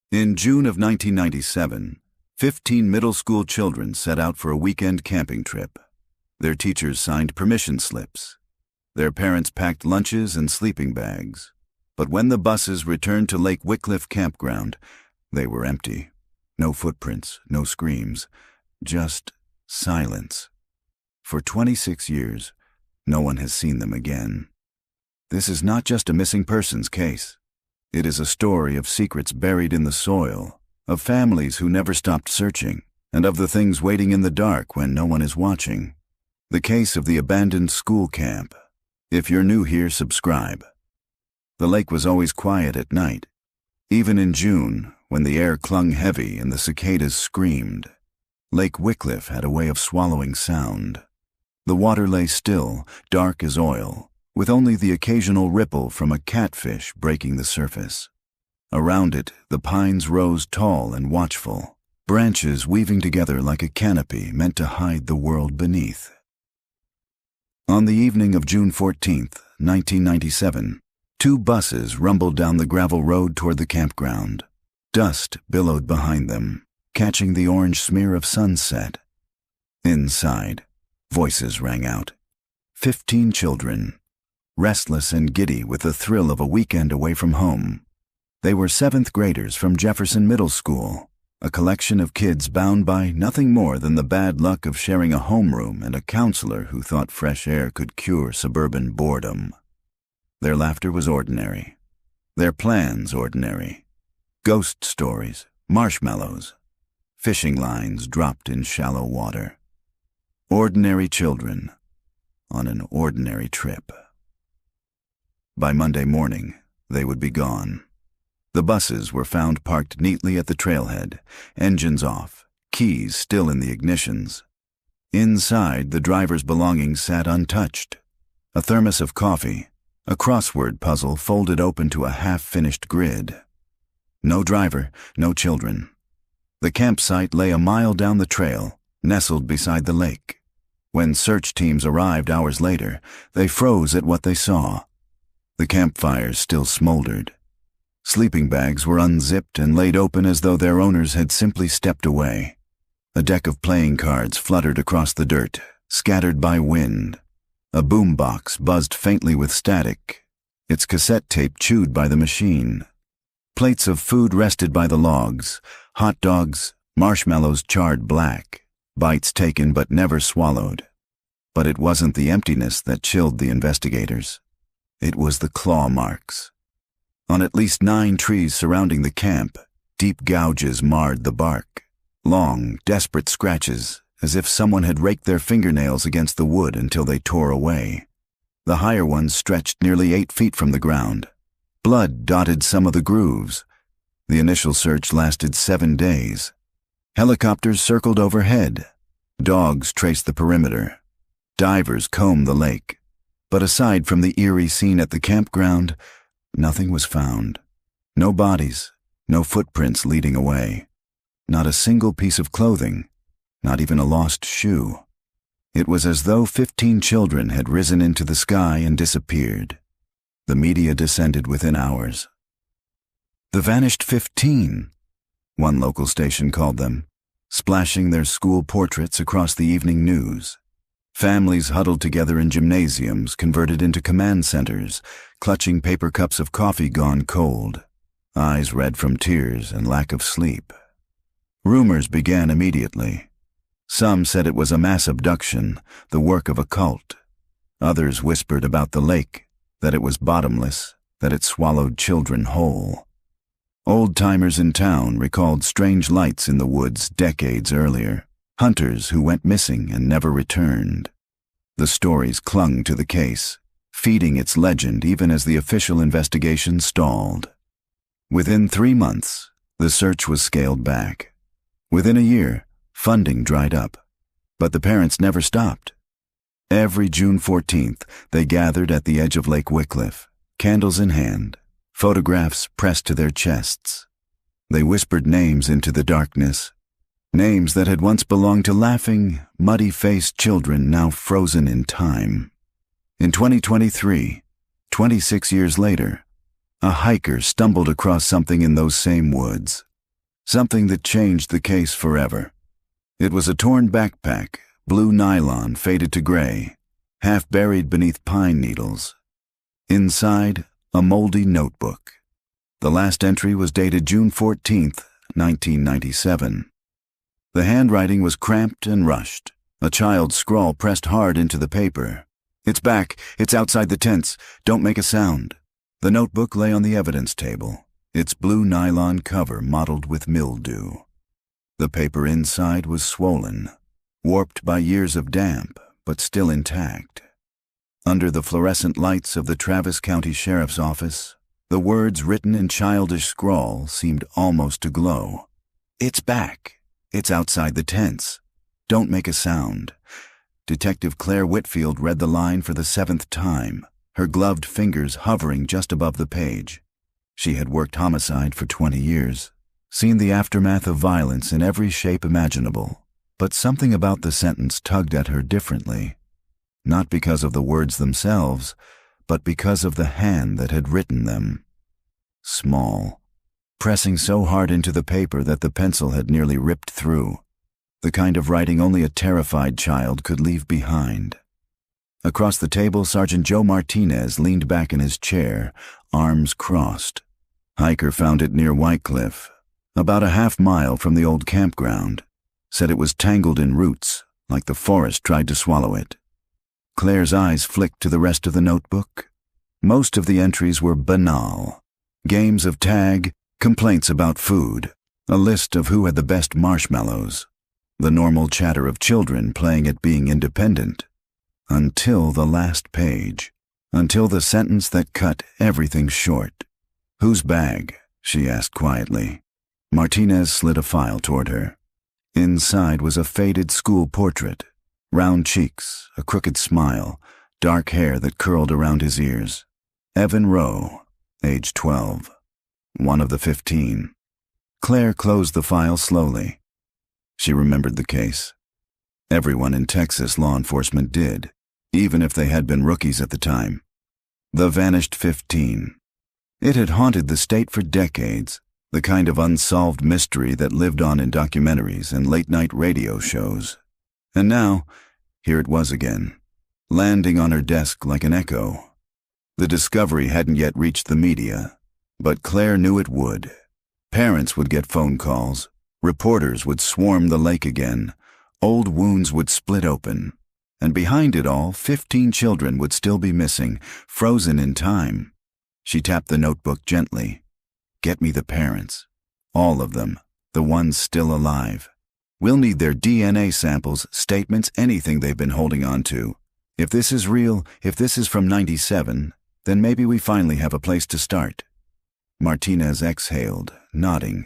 In June of 1997, 15 middle school children set out for a weekend camping trip. Their teachers signed permission slips. Their parents packed lunches and sleeping bags. But when the buses returned to Lake Wycliffe campground, they were empty. No footprints, no screams, just silence. For 26 years, no one has seen them again. This is not just a missing persons case. It is a story of secrets buried in the soil, of families who never stopped searching, and of the things waiting in the dark when no one is watching. The case of the abandoned school camp. If you're new here, subscribe. The lake was always quiet at night, even in June, when the air clung heavy and the cicadas screamed. Lake Wycliffe had a way of swallowing sound. The water lay still, dark as oil, with only the occasional ripple from a catfish breaking the surface. Around it, the pines rose tall and watchful, branches weaving together like a canopy meant to hide the world beneath. On the evening of June 14, 1997, 2 buses rumbled down the gravel road toward the campground. Dust billowed behind them, catching the orange smear of sunset. Inside, voices rang out. 15 children, restless and giddy with the thrill of a weekend away from home. They were 7th graders from Jefferson Middle School, a collection of kids bound by nothing more than the bad luck of sharing a homeroom and a counselor who thought fresh air could cure suburban boredom. Their laughter was ordinary. Their plans ordinary. Ghost stories, marshmallows, fishing lines dropped in shallow water. Ordinary children on an ordinary trip. By Monday morning, they would be gone. The buses were found parked neatly at the trailhead, engines off, keys still in the ignitions. Inside, the driver's belongings sat untouched. A thermos of coffee, a crossword puzzle folded open to a half-finished grid. No driver, no children. The campsite lay a mile down the trail, nestled beside the lake. When search teams arrived hours later, they froze at what they saw. The campfires still smoldered. Sleeping bags were unzipped and laid open as though their owners had simply stepped away. A deck of playing cards fluttered across the dirt, scattered by wind. A boombox buzzed faintly with static, its cassette tape chewed by the machine. Plates of food rested by the logs, hot dogs, marshmallows charred black, bites taken but never swallowed. But it wasn't the emptiness that chilled the investigators. It was the claw marks. On at least 9 trees surrounding the camp, deep gouges marred the bark. Long, desperate scratches, as if someone had raked their fingernails against the wood until they tore away. The higher ones stretched nearly 8 feet from the ground. Blood dotted some of the grooves. The initial search lasted 7 days. Helicopters circled overhead. Dogs traced the perimeter. Divers combed the lake. But aside from the eerie scene at the campground, nothing was found. No bodies, no footprints leading away. Not a single piece of clothing, not even a lost shoe. It was as though 15 children had risen into the sky and disappeared. The media descended within hours. The vanished 15, one local station called them, splashing their school portraits across the evening news. Families huddled together in gymnasiums converted into command centers, clutching paper cups of coffee gone cold, eyes red from tears and lack of sleep. Rumors began immediately. Some said it was a mass abduction, the work of a cult. Others whispered about the lake, that it was bottomless, that it swallowed children whole. Old-timers in town recalled strange lights in the woods decades earlier. Hunters who went missing and never returned. The stories clung to the case, feeding its legend even as the official investigation stalled. Within 3 months, the search was scaled back. Within a year, funding dried up. But the parents never stopped. Every June 14th, they gathered at the edge of Lake Wycliffe, candles in hand, photographs pressed to their chests. They whispered names into the darkness, names that had once belonged to laughing, muddy-faced children now frozen in time. In 2023, 26 years later, a hiker stumbled across something in those same woods, Something that changed the case forever. It was a torn backpack, blue nylon faded to gray, half buried beneath pine needles. Inside, a moldy notebook. The last entry was dated June 14th, 1997. The handwriting was cramped and rushed, a child's scrawl pressed hard into the paper. "It's back. It's outside the tents. Don't make a sound." The notebook lay on the evidence table, its blue nylon cover mottled with mildew. The paper inside was swollen, warped by years of damp, but still intact. Under the fluorescent lights of the Travis County Sheriff's Office, the words written in childish scrawl seemed almost to glow. "It's back. It's outside the tents. Don't make a sound." Detective Claire Whitfield read the line for the 7th time, her gloved fingers hovering just above the page. She had worked homicide for 20 years, seen the aftermath of violence in every shape imaginable, but something about the sentence tugged at her differently. Not because of the words themselves, but because of the hand that had written them. Small, pressing so hard into the paper that the pencil had nearly ripped through. The kind of writing only a terrified child could leave behind. Across the table, Sergeant Joe Martinez leaned back in his chair, arms crossed. Hiker found it near Whitecliff, about a half-mile from the old campground. Said it was tangled in roots, like the forest tried to swallow it. Claire's eyes flicked to the rest of the notebook. Most of the entries were banal. Games of tag, complaints about food, a list of who had the best marshmallows. The normal chatter of children playing at being independent. Until the last page. Until the sentence that cut everything short. "Whose bag?" she asked quietly. Martinez slid a file toward her. Inside was a faded school portrait. Round cheeks, a crooked smile, dark hair that curled around his ears. Evan Rowe, age 12. One of the 15. Claire closed the file slowly. She remembered the case. Everyone in Texas law enforcement did, even if they had been rookies at the time. The vanished 15. It had haunted the state for decades, the kind of unsolved mystery that lived on in documentaries and late-night radio shows. And now, here it was again, landing on her desk like an echo. The discovery hadn't yet reached the media, but Claire knew it would. Parents would get phone calls. Reporters would swarm the lake again, old wounds would split open, and behind it all, 15 children would still be missing, frozen in time. She tapped the notebook gently. "Get me the parents. All of them, the ones still alive. We'll need their DNA samples, statements, anything they've been holding on to. If this is real, if this is from 97, then maybe we finally have a place to start." Martinez exhaled, nodding.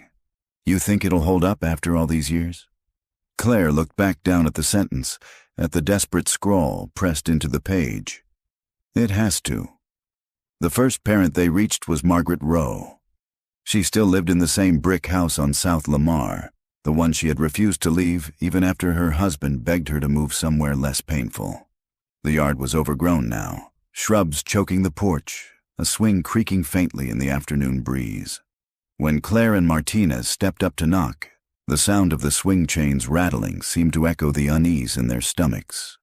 "You think it'll hold up after all these years?" Claire looked back down at the sentence, at the desperate scrawl pressed into the page. "It has to." The first parent they reached was Margaret Rowe. She still lived in the same brick house on South Lamar, the one she had refused to leave even after her husband begged her to move somewhere less painful. The yard was overgrown now, shrubs choking the porch, a swing creaking faintly in the afternoon breeze. When Claire and Martinez stepped up to knock, the sound of the swing chains rattling seemed to echo the unease in their stomachs.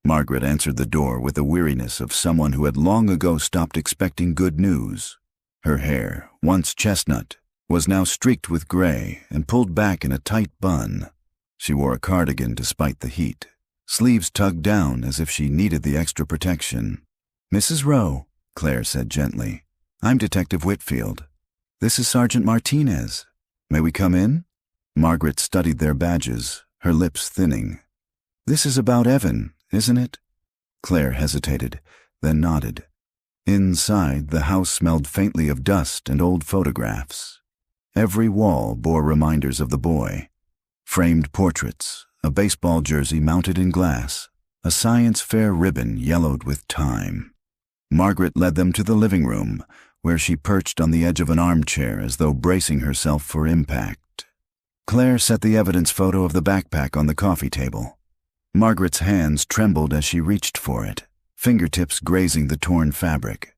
Margaret answered the door with the weariness of someone who had long ago stopped expecting good news. Her hair, once chestnut, was now streaked with gray and pulled back in a tight bun. She wore a cardigan despite the heat, sleeves tugged down as if she needed the extra protection. "Mrs. Rowe," Claire said gently, "I'm Detective Whitfield. This is Sergeant Martinez. May we come in?" Margaret studied their badges, her lips thinning. "This is about Evan, isn't it?" Claire hesitated, then nodded. Inside, the house smelled faintly of dust and old photographs. Every wall bore reminders of the boy. Framed portraits, a baseball jersey mounted in glass, a science fair ribbon yellowed with time. Margaret led them to the living room, where she perched on the edge of an armchair as though bracing herself for impact. Claire set the evidence photo of the backpack on the coffee table. Margaret's hands trembled as she reached for it, fingertips grazing the torn fabric.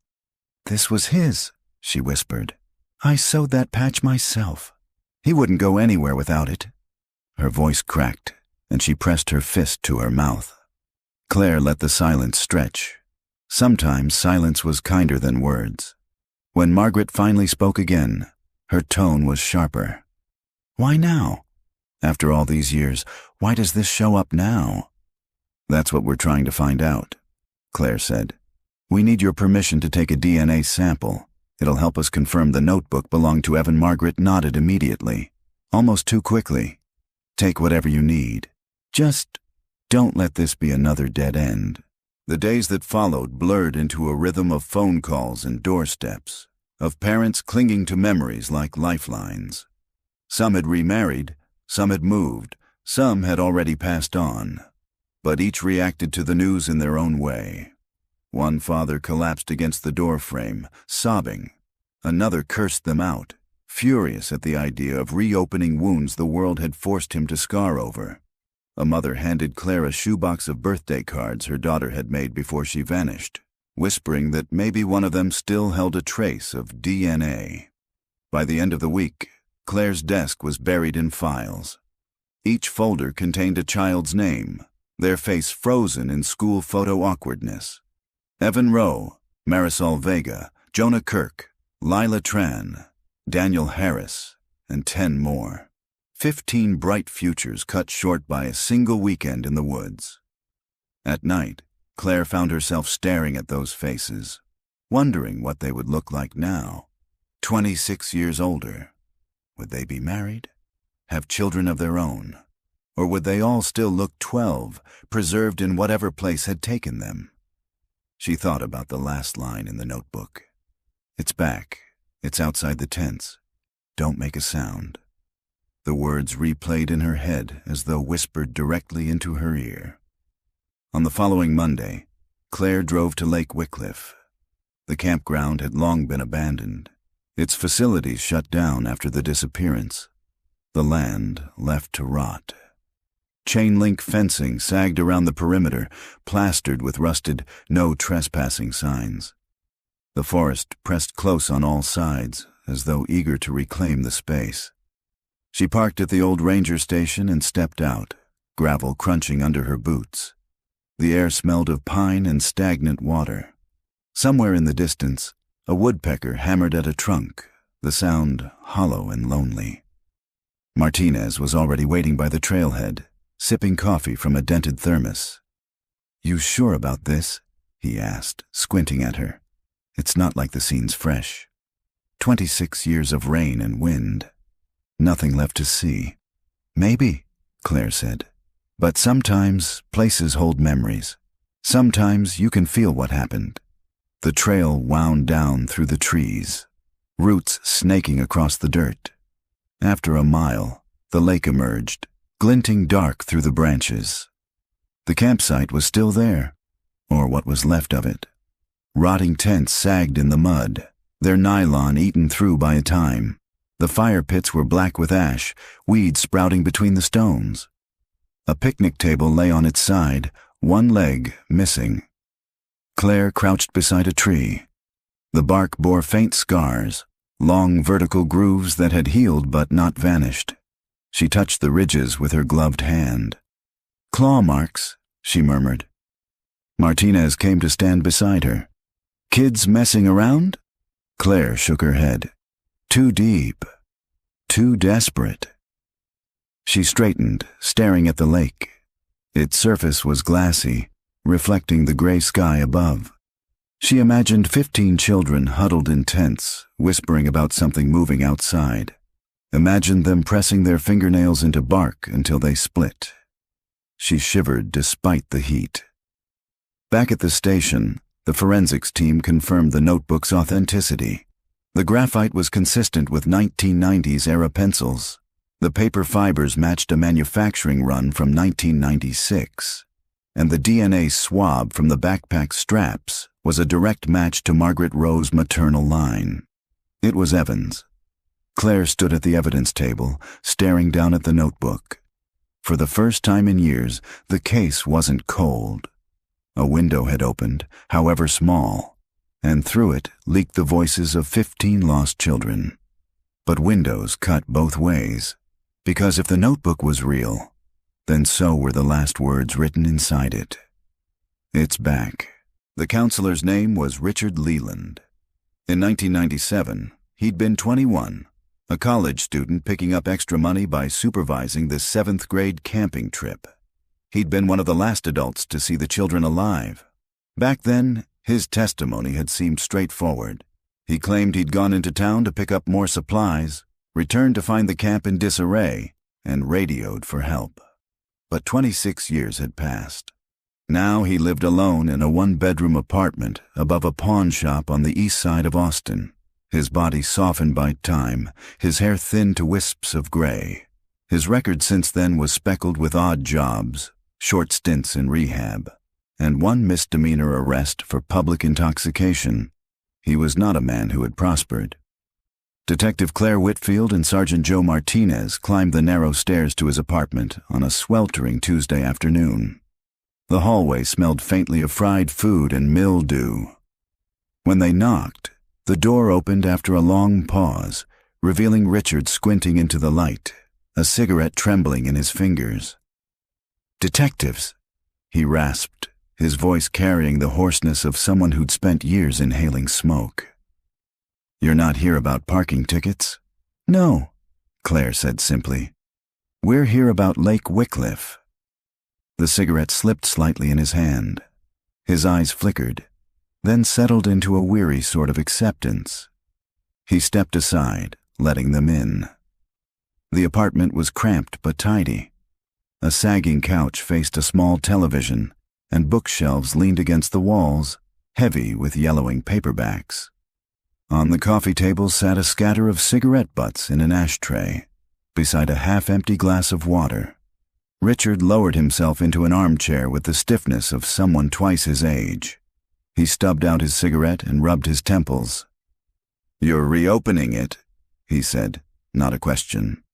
"This was his," she whispered. "I sewed that patch myself." He wouldn't go anywhere without it. Her voice cracked, and she pressed her fist to her mouth. Claire let the silence stretch. Sometimes silence was kinder than words. When Margaret finally spoke again, her tone was sharper. Why now? After all these years, why does this show up now? That's what we're trying to find out, Claire said. We need your permission to take a DNA sample. It'll help us confirm the notebook belonged to Evan. Margaret nodded immediately, almost too quickly. Take whatever you need. Just don't let this be another dead end. The days that followed blurred into a rhythm of phone calls and doorsteps, of parents clinging to memories like lifelines. Some had remarried, some had moved, some had already passed on, but each reacted to the news in their own way. One father collapsed against the doorframe, sobbing. Another cursed them out, furious at the idea of reopening wounds the world had forced him to scar over. A mother handed Claire a shoebox of birthday cards her daughter had made before she vanished, whispering that maybe one of them still held a trace of DNA. By the end of the week, Claire's desk was buried in files. Each folder contained a child's name, their face frozen in school photo awkwardness. Evan Rowe, Marisol Vega, Jonah Kirk, Lila Tran, Daniel Harris, and 10 more. 15 bright futures cut short by a single weekend in the woods. At night, Claire found herself staring at those faces, wondering what they would look like now. 26 years older. Would they be married? Have children of their own? Or would they all still look 12, preserved in whatever place had taken them? She thought about the last line in the notebook. It's back. It's outside the tents. Don't make a sound. The words replayed in her head as though whispered directly into her ear. On the following Monday, Claire drove to Lake Wycliffe. The campground had long been abandoned, its facilities shut down after the disappearance, the land left to rot. Chain-link fencing sagged around the perimeter, plastered with rusted "no trespassing" signs. The forest pressed close on all sides, as though eager to reclaim the space. She parked at the old ranger station and stepped out, gravel crunching under her boots. The air smelled of pine and stagnant water. Somewhere in the distance, a woodpecker hammered at a trunk, the sound hollow and lonely. Martinez was already waiting by the trailhead, sipping coffee from a dented thermos. "You sure about this?" he asked, squinting at her. "It's not like the scene's fresh. 26 years of rain and wind. Nothing left to see." "Maybe," Claire said. "But sometimes places hold memories. Sometimes you can feel what happened." The trail wound down through the trees, roots snaking across the dirt. After a mile, the lake emerged, glinting dark through the branches. The campsite was still there, or what was left of it. Rotting tents sagged in the mud, their nylon eaten through by time. The fire pits were black with ash, weeds sprouting between the stones. A picnic table lay on its side, one leg missing. Claire crouched beside a tree. The bark bore faint scars, long vertical grooves that had healed but not vanished. She touched the ridges with her gloved hand. "Claw marks," she murmured. Martinez came to stand beside her. "Kids messing around?" Claire shook her head. "Too deep. Too desperate." She straightened, staring at the lake. Its surface was glassy, reflecting the gray sky above. She imagined 15 children huddled in tents, whispering about something moving outside. Imagined them pressing their fingernails into bark until they split. She shivered despite the heat. Back at the station, the forensics team confirmed the notebook's authenticity. The graphite was consistent with 1990s-era pencils. The paper fibers matched a manufacturing run from 1996. And the DNA swab from the backpack straps was a direct match to Margaret Rowe's maternal line. It was Evan's. Claire stood at the evidence table, staring down at the notebook. For the first time in years, the case wasn't cold. A window had opened, however small, and through it leaked the voices of 15 lost children. But windows cut both ways, because if the notebook was real, then so were the last words written inside it. It's back. The counselor's name was Richard Leland. In 1997, he'd been 21, a college student picking up extra money by supervising the 7th grade camping trip. He'd been one of the last adults to see the children alive. Back then, his testimony had seemed straightforward. He claimed he'd gone into town to pick up more supplies, returned to find the camp in disarray, and radioed for help. But 26 years had passed. Now he lived alone in a one-bedroom apartment above a pawn shop on the east side of Austin, his body softened by time, his hair thinned to wisps of gray. His record since then was speckled with odd jobs, short stints in rehab, and one misdemeanor arrest for public intoxication. He was not a man who had prospered. Detective Claire Whitfield and Sergeant Joe Martinez climbed the narrow stairs to his apartment on a sweltering Tuesday afternoon. The hallway smelled faintly of fried food and mildew. When they knocked, the door opened after a long pause, revealing Richard squinting into the light, a cigarette trembling in his fingers. "Detectives," he rasped, his voice carrying the hoarseness of someone who'd spent years inhaling smoke. "You're not here about parking tickets?" "No," Claire said simply. "We're here about Lake Wycliffe." The cigarette slipped slightly in his hand. His eyes flickered, then settled into a weary sort of acceptance. He stepped aside, letting them in. The apartment was cramped but tidy. A sagging couch faced a small television, and bookshelves leaned against the walls, heavy with yellowing paperbacks. On the coffee table sat a scatter of cigarette butts in an ashtray, beside a half-empty glass of water. Richard lowered himself into an armchair with the stiffness of someone twice his age. He stubbed out his cigarette and rubbed his temples. "You're reopening it," he said, not a question.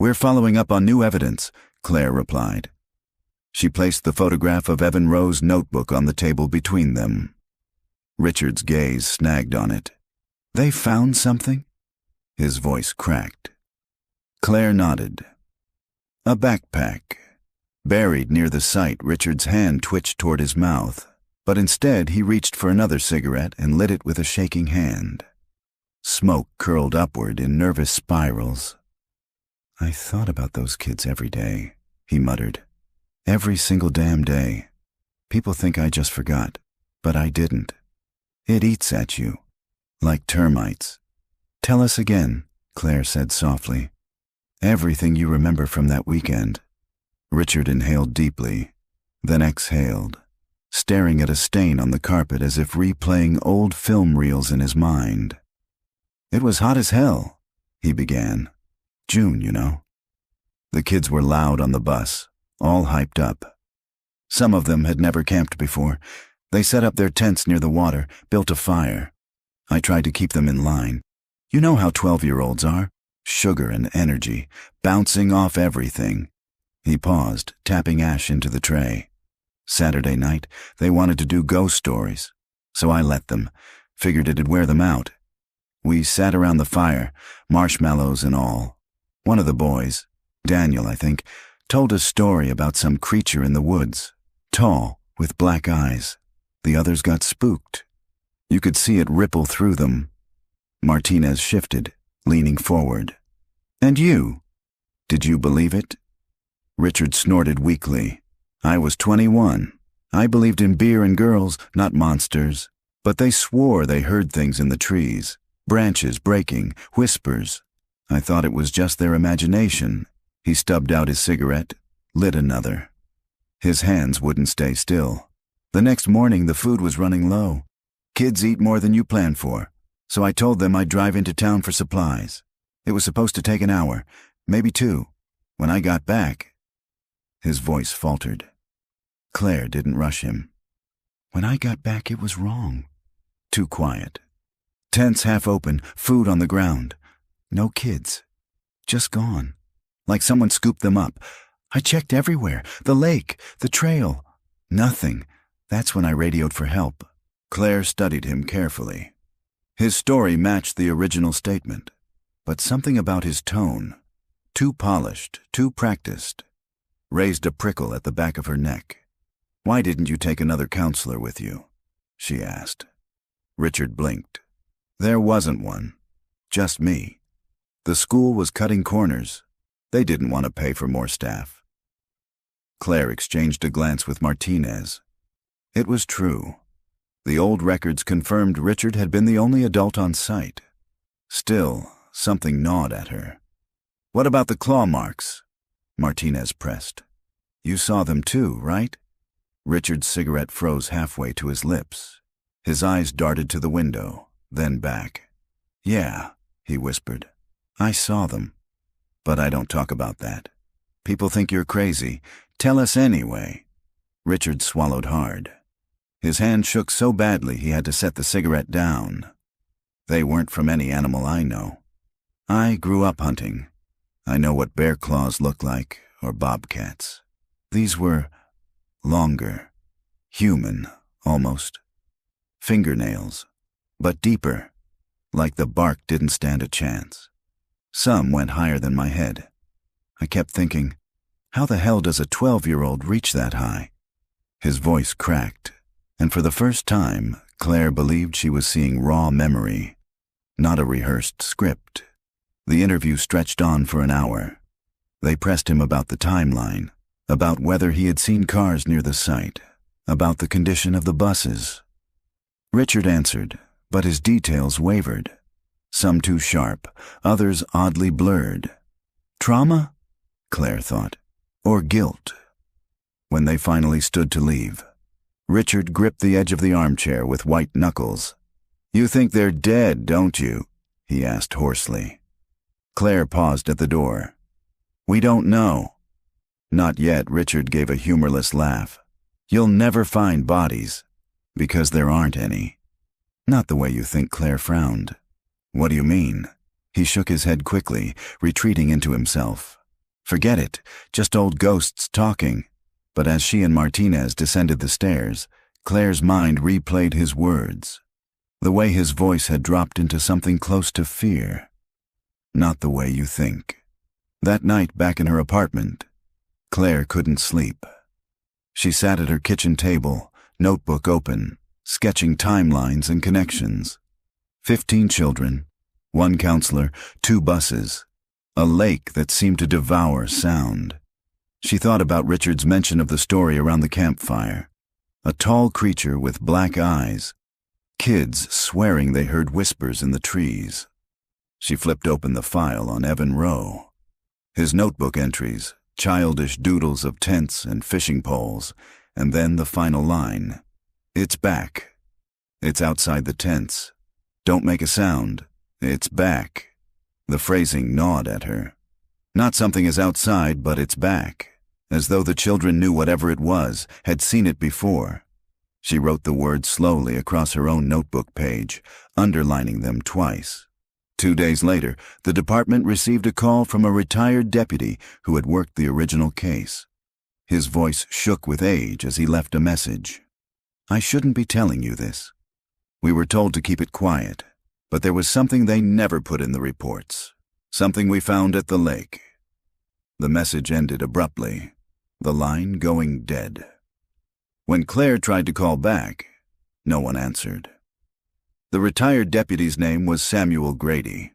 "We're following up on new evidence," Claire replied. She placed the photograph of Evan Rowe's notebook on the table between them. Richard's gaze snagged on it. "They found something?" His voice cracked. Claire nodded. A backpack. Buried near the site, Richard's hand twitched toward his mouth, but instead he reached for another cigarette and lit it with a shaking hand. Smoke curled upward in nervous spirals. "I thought about those kids every day," he muttered. "Every single damn day. People think I just forgot, but I didn't. It eats at you, like termites." "Tell us again," Claire said softly. "Everything you remember from that weekend." Richard inhaled deeply, then exhaled, staring at a stain on the carpet as if replaying old film reels in his mind. "It was hot as hell," he began. "June, you know." The kids were loud on the bus, all hyped up. Some of them had never camped before. They set up their tents near the water, built a fire. I tried to keep them in line. You know how 12-year-olds are. Sugar and energy, bouncing off everything. He paused, tapping ash into the tray. Saturday night, they wanted to do ghost stories, so I let them, figured it'd wear them out. We sat around the fire, marshmallows and all. One of the boys, Daniel, I think, told a story about some creature in the woods, tall, with black eyes. The others got spooked. You could see it ripple through them. Martinez shifted, leaning forward. "And you? Did you believe it?" Richard snorted weakly. "I was 21. I believed in beer and girls, not monsters. But they swore they heard things in the trees, branches breaking, whispers. I thought it was just their imagination." He stubbed out his cigarette, lit another. His hands wouldn't stay still. "The next morning the food was running low. Kids eat more than you plan for, so I told them I'd drive into town for supplies. It was supposed to take an hour, maybe 2. When I got back..." His voice faltered. Claire didn't rush him. "When I got back, it was wrong. Too quiet. Tents half open, food on the ground. No kids. Just gone. Like someone scooped them up. I checked everywhere. The lake, the trail. Nothing. That's when I radioed for help." Claire studied him carefully. His story matched the original statement. but something about his tone, too polished, too practiced, raised a prickle at the back of her neck. "Why didn't you take another counselor with you?" she asked. Richard blinked. "There wasn't one. Just me. The school was cutting corners. They didn't want to pay for more staff." Claire exchanged a glance with Martinez. It was true. The old records confirmed Richard had been the only adult on site. Still, something gnawed at her. "What about the claw marks?" Martinez pressed. "You saw them too, right?" Richard's cigarette froze halfway to his lips. His eyes darted to the window, then back. "Yeah," he whispered. "I saw them. But I don't talk about that. People think you're crazy. Tell us anyway." Richard swallowed hard. His hand shook so badly he had to set the cigarette down. "They weren't from any animal I know. I grew up hunting. I know what bear claws look like, or bobcats. These were longer, human, almost. Fingernails, but deeper, like the bark didn't stand a chance. Some went higher than my head. I kept thinking, how the hell does a 12-year-old reach that high?" His voice cracked, and for the first time, Claire believed she was seeing raw memory, not a rehearsed script. The interview stretched on for an hour. They pressed him about the timeline, about whether he had seen cars near the site, about the condition of the buses. Richard answered, but his details wavered. Some too sharp, others oddly blurred. Trauma? Claire thought. Or guilt. When they finally stood to leave, Richard gripped the edge of the armchair with white knuckles. "You think they're dead, don't you?" he asked hoarsely. Claire paused at the door. "We don't know." "Not yet," Richard gave a humorless laugh. "You'll never find bodies, because there aren't any." "Not the way you think," Claire frowned. "What do you mean?" He shook his head quickly, retreating into himself. "Forget it, just old ghosts talking." But as she and Martinez descended the stairs, Claire's mind replayed his words. The way his voice had dropped into something close to fear. "Not the way you think." That night back in her apartment, Claire couldn't sleep. She sat at her kitchen table, notebook open, sketching timelines and connections. 15 children, 1 counselor, 2 buses, a lake that seemed to devour sound. She thought about Richard's mention of the story around the campfire. A tall creature with black eyes. Kids swearing they heard whispers in the trees. She flipped open the file on Evan Rowe. His notebook entries, childish doodles of tents and fishing poles, and then the final line. "It's back. It's outside the tents. Don't make a sound. It's back." The phrasing gnawed at her. Not something is outside, but it's back. As though the children knew whatever it was, had seen it before. She wrote the words slowly across her own notebook page, underlining them twice. 2 days later, the department received a call from a retired deputy who had worked the original case. His voice shook with age as he left a message. "I shouldn't be telling you this. We were told to keep it quiet, but there was something they never put in the reports. Something we found at the lake." The message ended abruptly, the line going dead. When Claire tried to call back, no one answered. The retired deputy's name was Samuel Grady.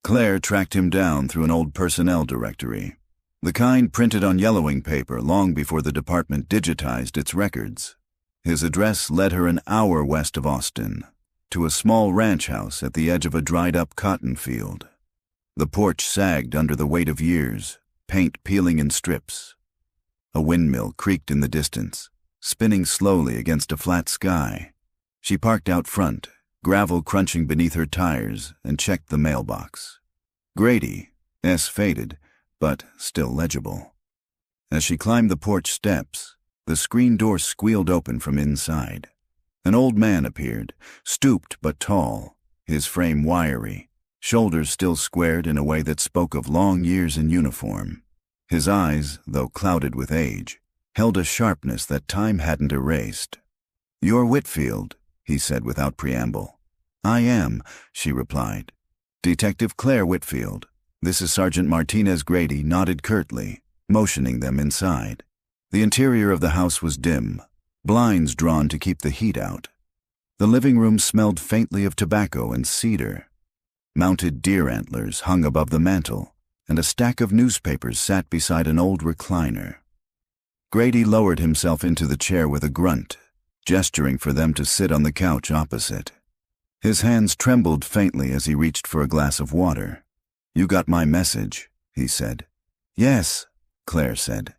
Claire tracked him down through an old personnel directory, the kind printed on yellowing paper long before the department digitized its records. His address led her an hour west of Austin, to a small ranch house at the edge of a dried-up cotton field. The porch sagged under the weight of years, paint peeling in strips. A windmill creaked in the distance, spinning slowly against a flat sky. She parked out front, gravel crunching beneath her tires, and checked the mailbox. Grady, S faded, but still legible. As she climbed the porch steps, the screen door squealed open from inside. An old man appeared, stooped but tall, his frame wiry, shoulders still squared in a way that spoke of long years in uniform. His eyes, though clouded with age, held a sharpness that time hadn't erased. "You're Whitfield," he said without preamble. "I am," she replied. Detective Claire Whitfield. This is Sergeant Martinez. Grady nodded curtly, motioning them inside. The interior of the house was dim, blinds drawn to keep the heat out. The living room smelled faintly of tobacco and cedar. Mounted deer antlers hung above the mantel, and a stack of newspapers sat beside an old recliner. Grady lowered himself into the chair with a grunt, gesturing for them to sit on the couch opposite. His hands trembled faintly as he reached for a glass of water. "You got my message," he said. "Yes," Claire said.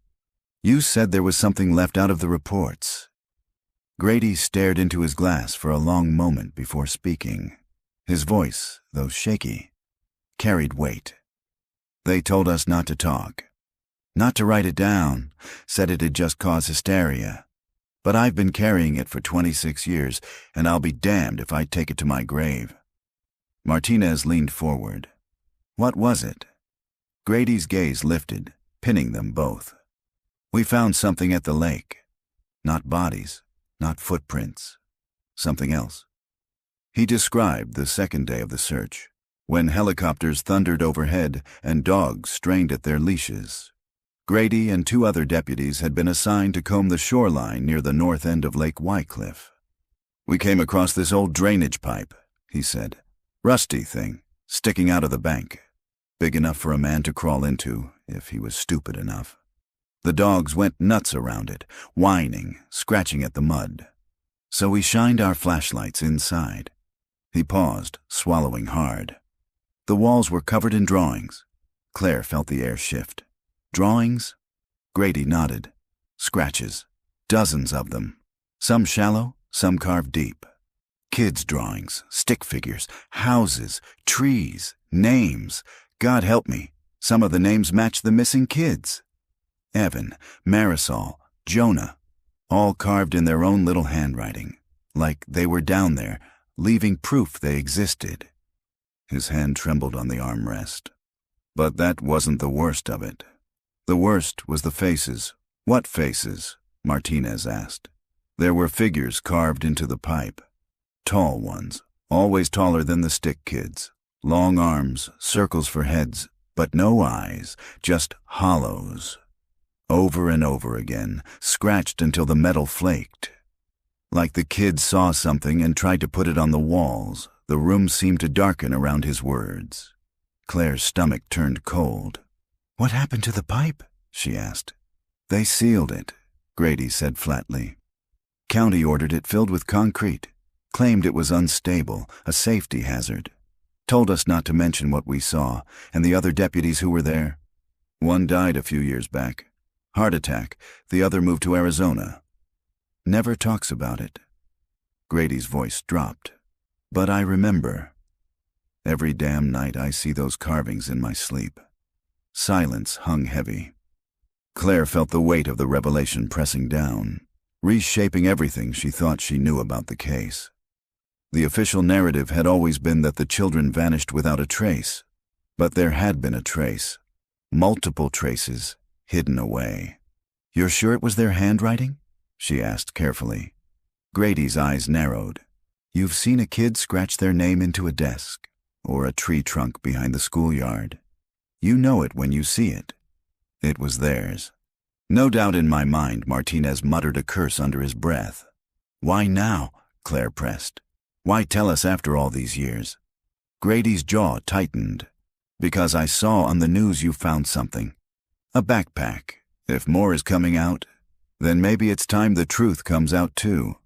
"You said there was something left out of the reports." Grady stared into his glass for a long moment before speaking. His voice, though shaky, carried weight. "They told us not to talk. Not to write it down, said it'd just cause hysteria. But I've been carrying it for 26 years, and I'll be damned if I take it to my grave." Martinez leaned forward. "What was it?" Grady's gaze lifted, pinning them both. "We found something at the lake. Not bodies, not footprints. Something else." He described the second day of the search, when helicopters thundered overhead and dogs strained at their leashes. Grady and 2 other deputies had been assigned to comb the shoreline near the north end of Lake Wycliffe. "We came across this old drainage pipe," he said. "Rusty thing, sticking out of the bank. Big enough for a man to crawl into, if he was stupid enough. The dogs went nuts around it, whining, scratching at the mud. So we shined our flashlights inside." He paused, swallowing hard. "The walls were covered in drawings." Claire felt the air shift. "Drawings?" Grady nodded. "Scratches. Dozens of them. Some shallow, some carved deep. Kids' drawings, stick figures, houses, trees, names. God help me, some of the names match the missing kids. Evan, Marisol, Jonah, all carved in their own little handwriting, like they were down there, leaving proof they existed." His hand trembled on the armrest. "But that wasn't the worst of it. The worst was the faces." "What faces?" Martinez asked. "There were figures carved into the pipe. Tall ones, always taller than the stick kids. Long arms, circles for heads, but no eyes, just hollows. Over and over again, scratched until the metal flaked. Like the kids saw something and tried to put it on the walls. The room seemed to darken around his words." Claire's stomach turned cold. "What happened to the pipe?" she asked. "They sealed it," Grady said flatly. "County ordered it filled with concrete. Claimed it was unstable, a safety hazard. Told us not to mention what we saw, and the other deputies who were there. One died a few years back. Heart attack. The other moved to Arizona. Never talks about it." Grady's voice dropped. "But I remember. Every damn night I see those carvings in my sleep." Silence hung heavy. Claire felt the weight of the revelation pressing down, reshaping everything she thought she knew about the case. The official narrative had always been that the children vanished without a trace, but there had been a trace. Multiple traces, hidden away. "You're sure it was their handwriting?" she asked carefully. Grady's eyes narrowed. "You've seen a kid scratch their name into a desk, or a tree trunk behind the schoolyard. You know it when you see it. It was theirs." "No doubt in my mind," Martinez muttered a curse under his breath. "Why now?" Claire pressed. "Why tell us after all these years?" Grady's jaw tightened. "Because I saw on the news you found something. A backpack. If more is coming out, then maybe it's time the truth comes out too.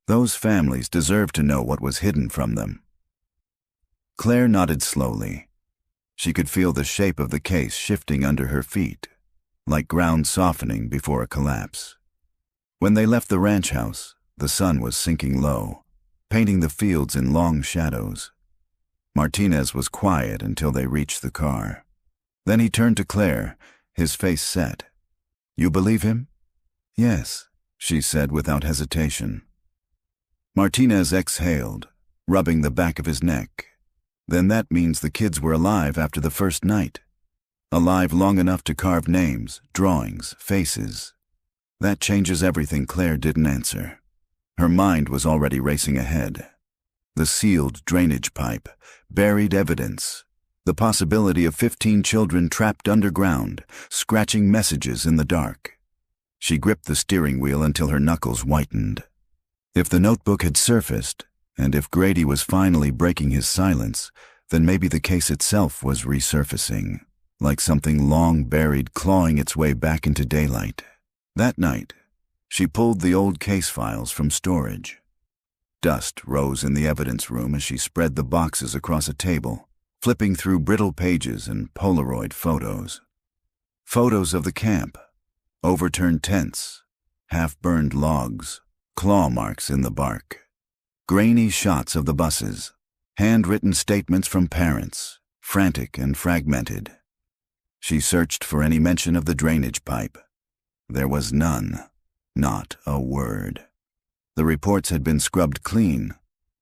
Those families deserve to know what was hidden from them." Claire nodded slowly. She could feel the shape of the case shifting under her feet, like ground softening before a collapse. When they left the ranch house, the sun was sinking low, painting the fields in long shadows. Martinez was quiet until they reached the car. Then he turned to Claire, his face set. "You believe him?" "Yes," she said without hesitation. Martinez exhaled, rubbing the back of his neck. "Then that means the kids were alive after the first night. Alive long enough to carve names, drawings, faces. That changes everything." Claire didn't answer. Her mind was already racing ahead. The sealed drainage pipe, buried evidence, the possibility of 15 children trapped underground, scratching messages in the dark. She gripped the steering wheel until her knuckles whitened. If the notebook had surfaced, and if Grady was finally breaking his silence, then maybe the case itself was resurfacing, like something long buried clawing its way back into daylight. That night, she pulled the old case files from storage. Dust rose in the evidence room as she spread the boxes across a table, flipping through brittle pages and Polaroid photos. Photos of the camp, overturned tents, half-burned logs, claw marks in the bark. Grainy shots of the buses, handwritten statements from parents, frantic and fragmented. She searched for any mention of the drainage pipe. There was none, not a word. The reports had been scrubbed clean,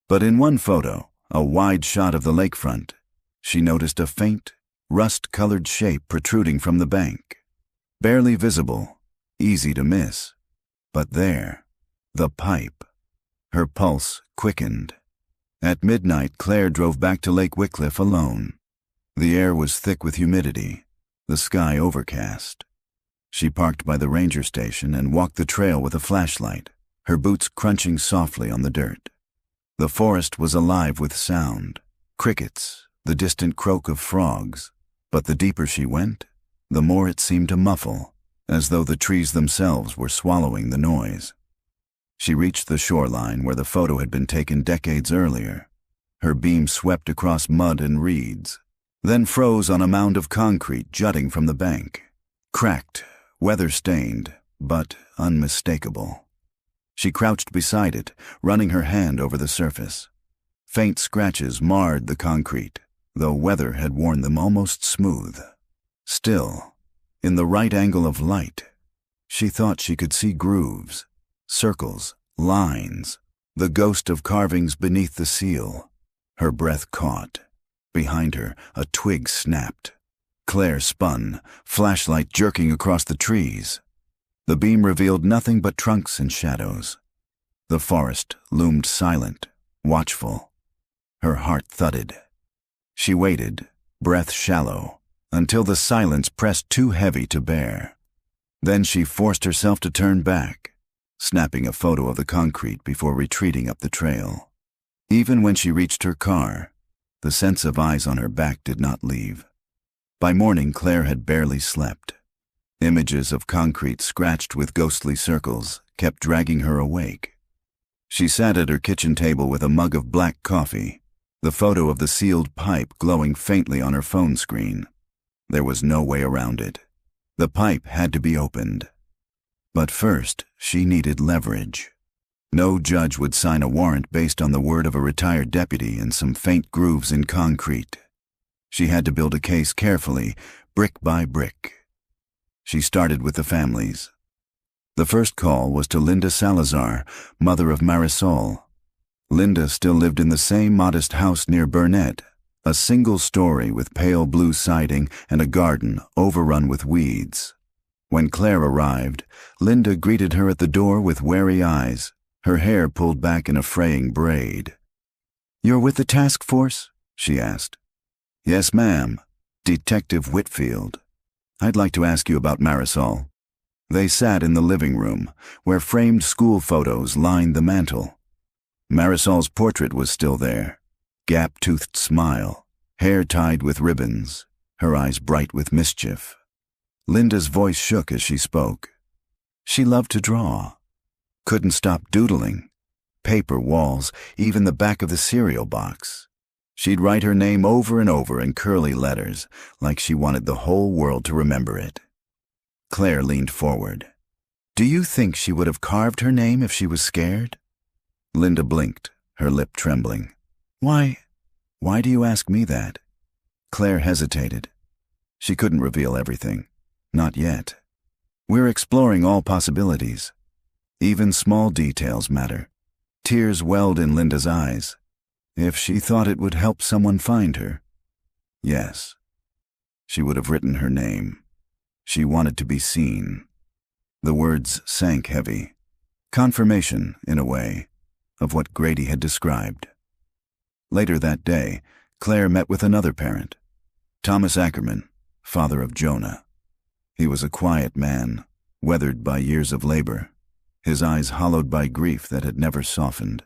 but in one photo, a wide shot of the lakefront, she noticed a faint, rust-colored shape protruding from the bank. Barely visible, easy to miss, but there, the pipe. Her pulse quickened. At midnight, Claire drove back to Lake Wycliffe alone. The air was thick with humidity, the sky overcast. She parked by the ranger station and walked the trail with a flashlight, her boots crunching softly on the dirt. The forest was alive with sound, crickets, the distant croak of frogs, but the deeper she went, the more it seemed to muffle, as though the trees themselves were swallowing the noise. She reached the shoreline where the photo had been taken decades earlier. Her beam swept across mud and reeds, then froze on a mound of concrete jutting from the bank. Cracked, weather-stained, but unmistakable. She crouched beside it, running her hand over the surface. Faint scratches marred the concrete, though weather had worn them almost smooth. Still, in the right angle of light, she thought she could see grooves, circles, lines, the ghost of carvings beneath the seal. Her breath caught. Behind her, a twig snapped. Claire spun, flashlight jerking across the trees. The beam revealed nothing but trunks and shadows. The forest loomed silent, watchful. Her heart thudded. She waited, breath shallow, until the silence pressed too heavy to bear. Then she forced herself to turn back, snapping a photo of the concrete before retreating up the trail. Even when she reached her car, the sense of eyes on her back did not leave. By morning, Claire had barely slept. Images of concrete scratched with ghostly circles kept dragging her awake. She sat at her kitchen table with a mug of black coffee, the photo of the sealed pipe glowing faintly on her phone screen. There was no way around it. The pipe had to be opened. But first, she needed leverage. No judge would sign a warrant based on the word of a retired deputy and some faint grooves in concrete. She had to build a case carefully, brick by brick. She started with the families. The first call was to Linda Salazar, mother of Marisol. Linda still lived in the same modest house near Burnett, a single story with pale blue siding and a garden overrun with weeds. When Claire arrived, Linda greeted her at the door with wary eyes, her hair pulled back in a fraying braid. "You're with the task force?" she asked. "Yes, ma'am. Detective Whitfield. I'd like to ask you about Marisol." They sat in the living room, where framed school photos lined the mantel. Marisol's portrait was still there, gap-toothed smile, hair tied with ribbons, her eyes bright with mischief. Linda's voice shook as she spoke. She loved to draw. Couldn't stop doodling. Paper walls, even the back of the cereal box. She'd write her name over and over in curly letters, like she wanted the whole world to remember it. Claire leaned forward. "Do you think she would have carved her name if she was scared?" Linda blinked, her lip trembling. Why do you ask me that?" Claire hesitated. She couldn't reveal everything. Not yet. We're exploring all possibilities. Even small details matter. Tears welled in Linda's eyes. If she thought it would help someone find her, yes. She would have written her name. She wanted to be seen. The words sank heavy. Confirmation, in a way, of what Grady had described. Later that day, Claire met with another parent, Thomas Ackerman, father of Jonah. He was a quiet man, weathered by years of labor, his eyes hollowed by grief that had never softened.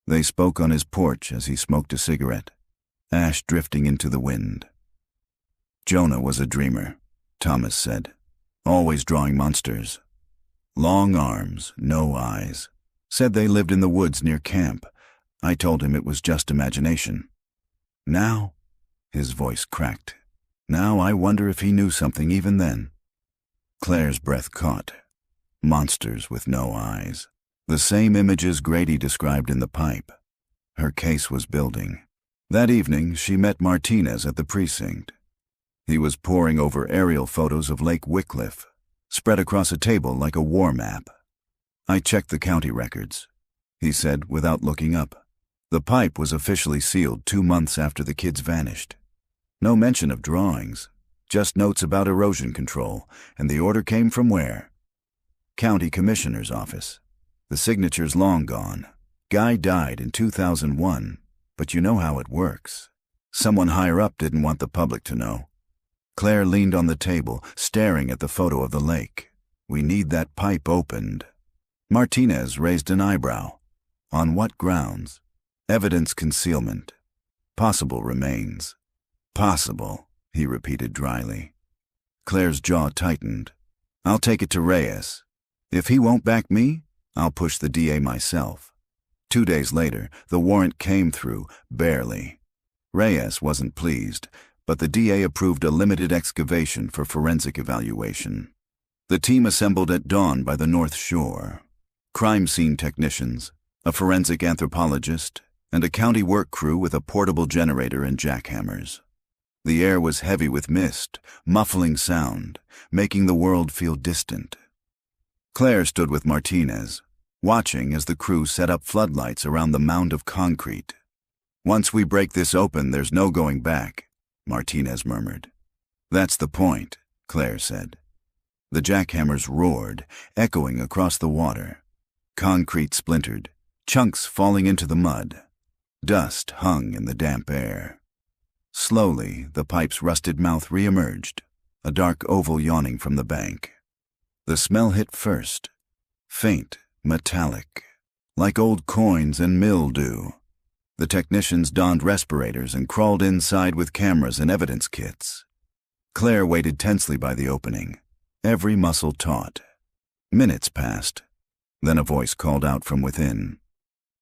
They spoke on his porch as he smoked a cigarette, ash drifting into the wind. Jonah was a dreamer, Thomas said, always drawing monsters. Long arms, no eyes. Said they lived in the woods near camp. I told him it was just imagination. Now, his voice cracked. Now I wonder if he knew something even then. Claire's breath caught. Monsters with no eyes. The same images Grady described in the pipe. Her case was building. That evening, she met Martinez at the precinct. He was poring over aerial photos of Lake Wycliffe, spread across a table like a war map. I checked the county records, he said without looking up. The pipe was officially sealed 2 months after the kids vanished. No mention of drawings, just notes about erosion control, and the order came from where? County Commissioner's office. The signature's long gone. Guy died in 2001, but you know how it works. Someone higher up didn't want the public to know. Claire leaned on the table, staring at the photo of the lake. We need that pipe opened. Martinez raised an eyebrow. On what grounds? Evidence concealment. Possible remains. Possible, he repeated dryly. Claire's jaw tightened. I'll take it to Reyes. If he won't back me, I'll push the DA myself. 2 days later, the warrant came through, barely. Reyes wasn't pleased, but the DA approved a limited excavation for forensic evaluation. The team assembled at dawn by the North Shore. Crime scene technicians, a forensic anthropologist, and a county work crew with a portable generator and jackhammers. The air was heavy with mist, muffling sound, making the world feel distant. Claire stood with Martinez, watching as the crew set up floodlights around the mound of concrete. Once we break this open, there's no going back, Martinez murmured. That's the point, Claire said. The jackhammers roared, echoing across the water. Concrete splintered, chunks falling into the mud. Dust hung in the damp air. Slowly, the pipe's rusted mouth re-emerged, a dark oval yawning from the bank. The smell hit first, faint, metallic, like old coins and mildew. The technicians donned respirators and crawled inside with cameras and evidence kits. Claire waited tensely by the opening, every muscle taut. Minutes passed. Then a voice called out from within.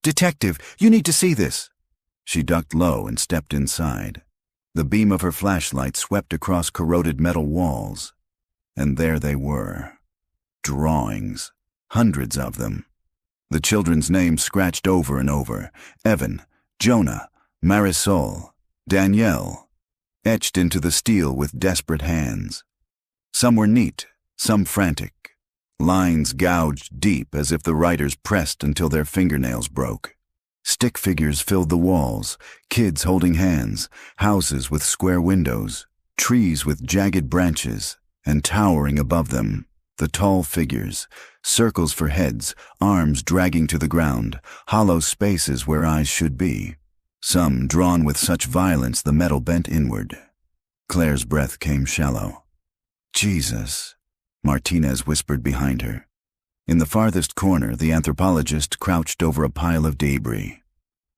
"Detective, you need to see this." She ducked low and stepped inside. The beam of her flashlight swept across corroded metal walls. And there they were. Drawings. Hundreds of them. The children's names scratched over and over. Evan, Jonah, Marisol, Danielle, etched into the steel with desperate hands. Some were neat, some frantic. Lines gouged deep as if the writers pressed until their fingernails broke. Stick figures filled the walls, kids holding hands, houses with square windows, trees with jagged branches, and towering above them, the tall figures, circles for heads, arms dragging to the ground, hollow spaces where eyes should be, some drawn with such violence the metal bent inward. Claire's breath came shallow. "Jesus," Martinez whispered behind her. In the farthest corner, the anthropologist crouched over a pile of debris.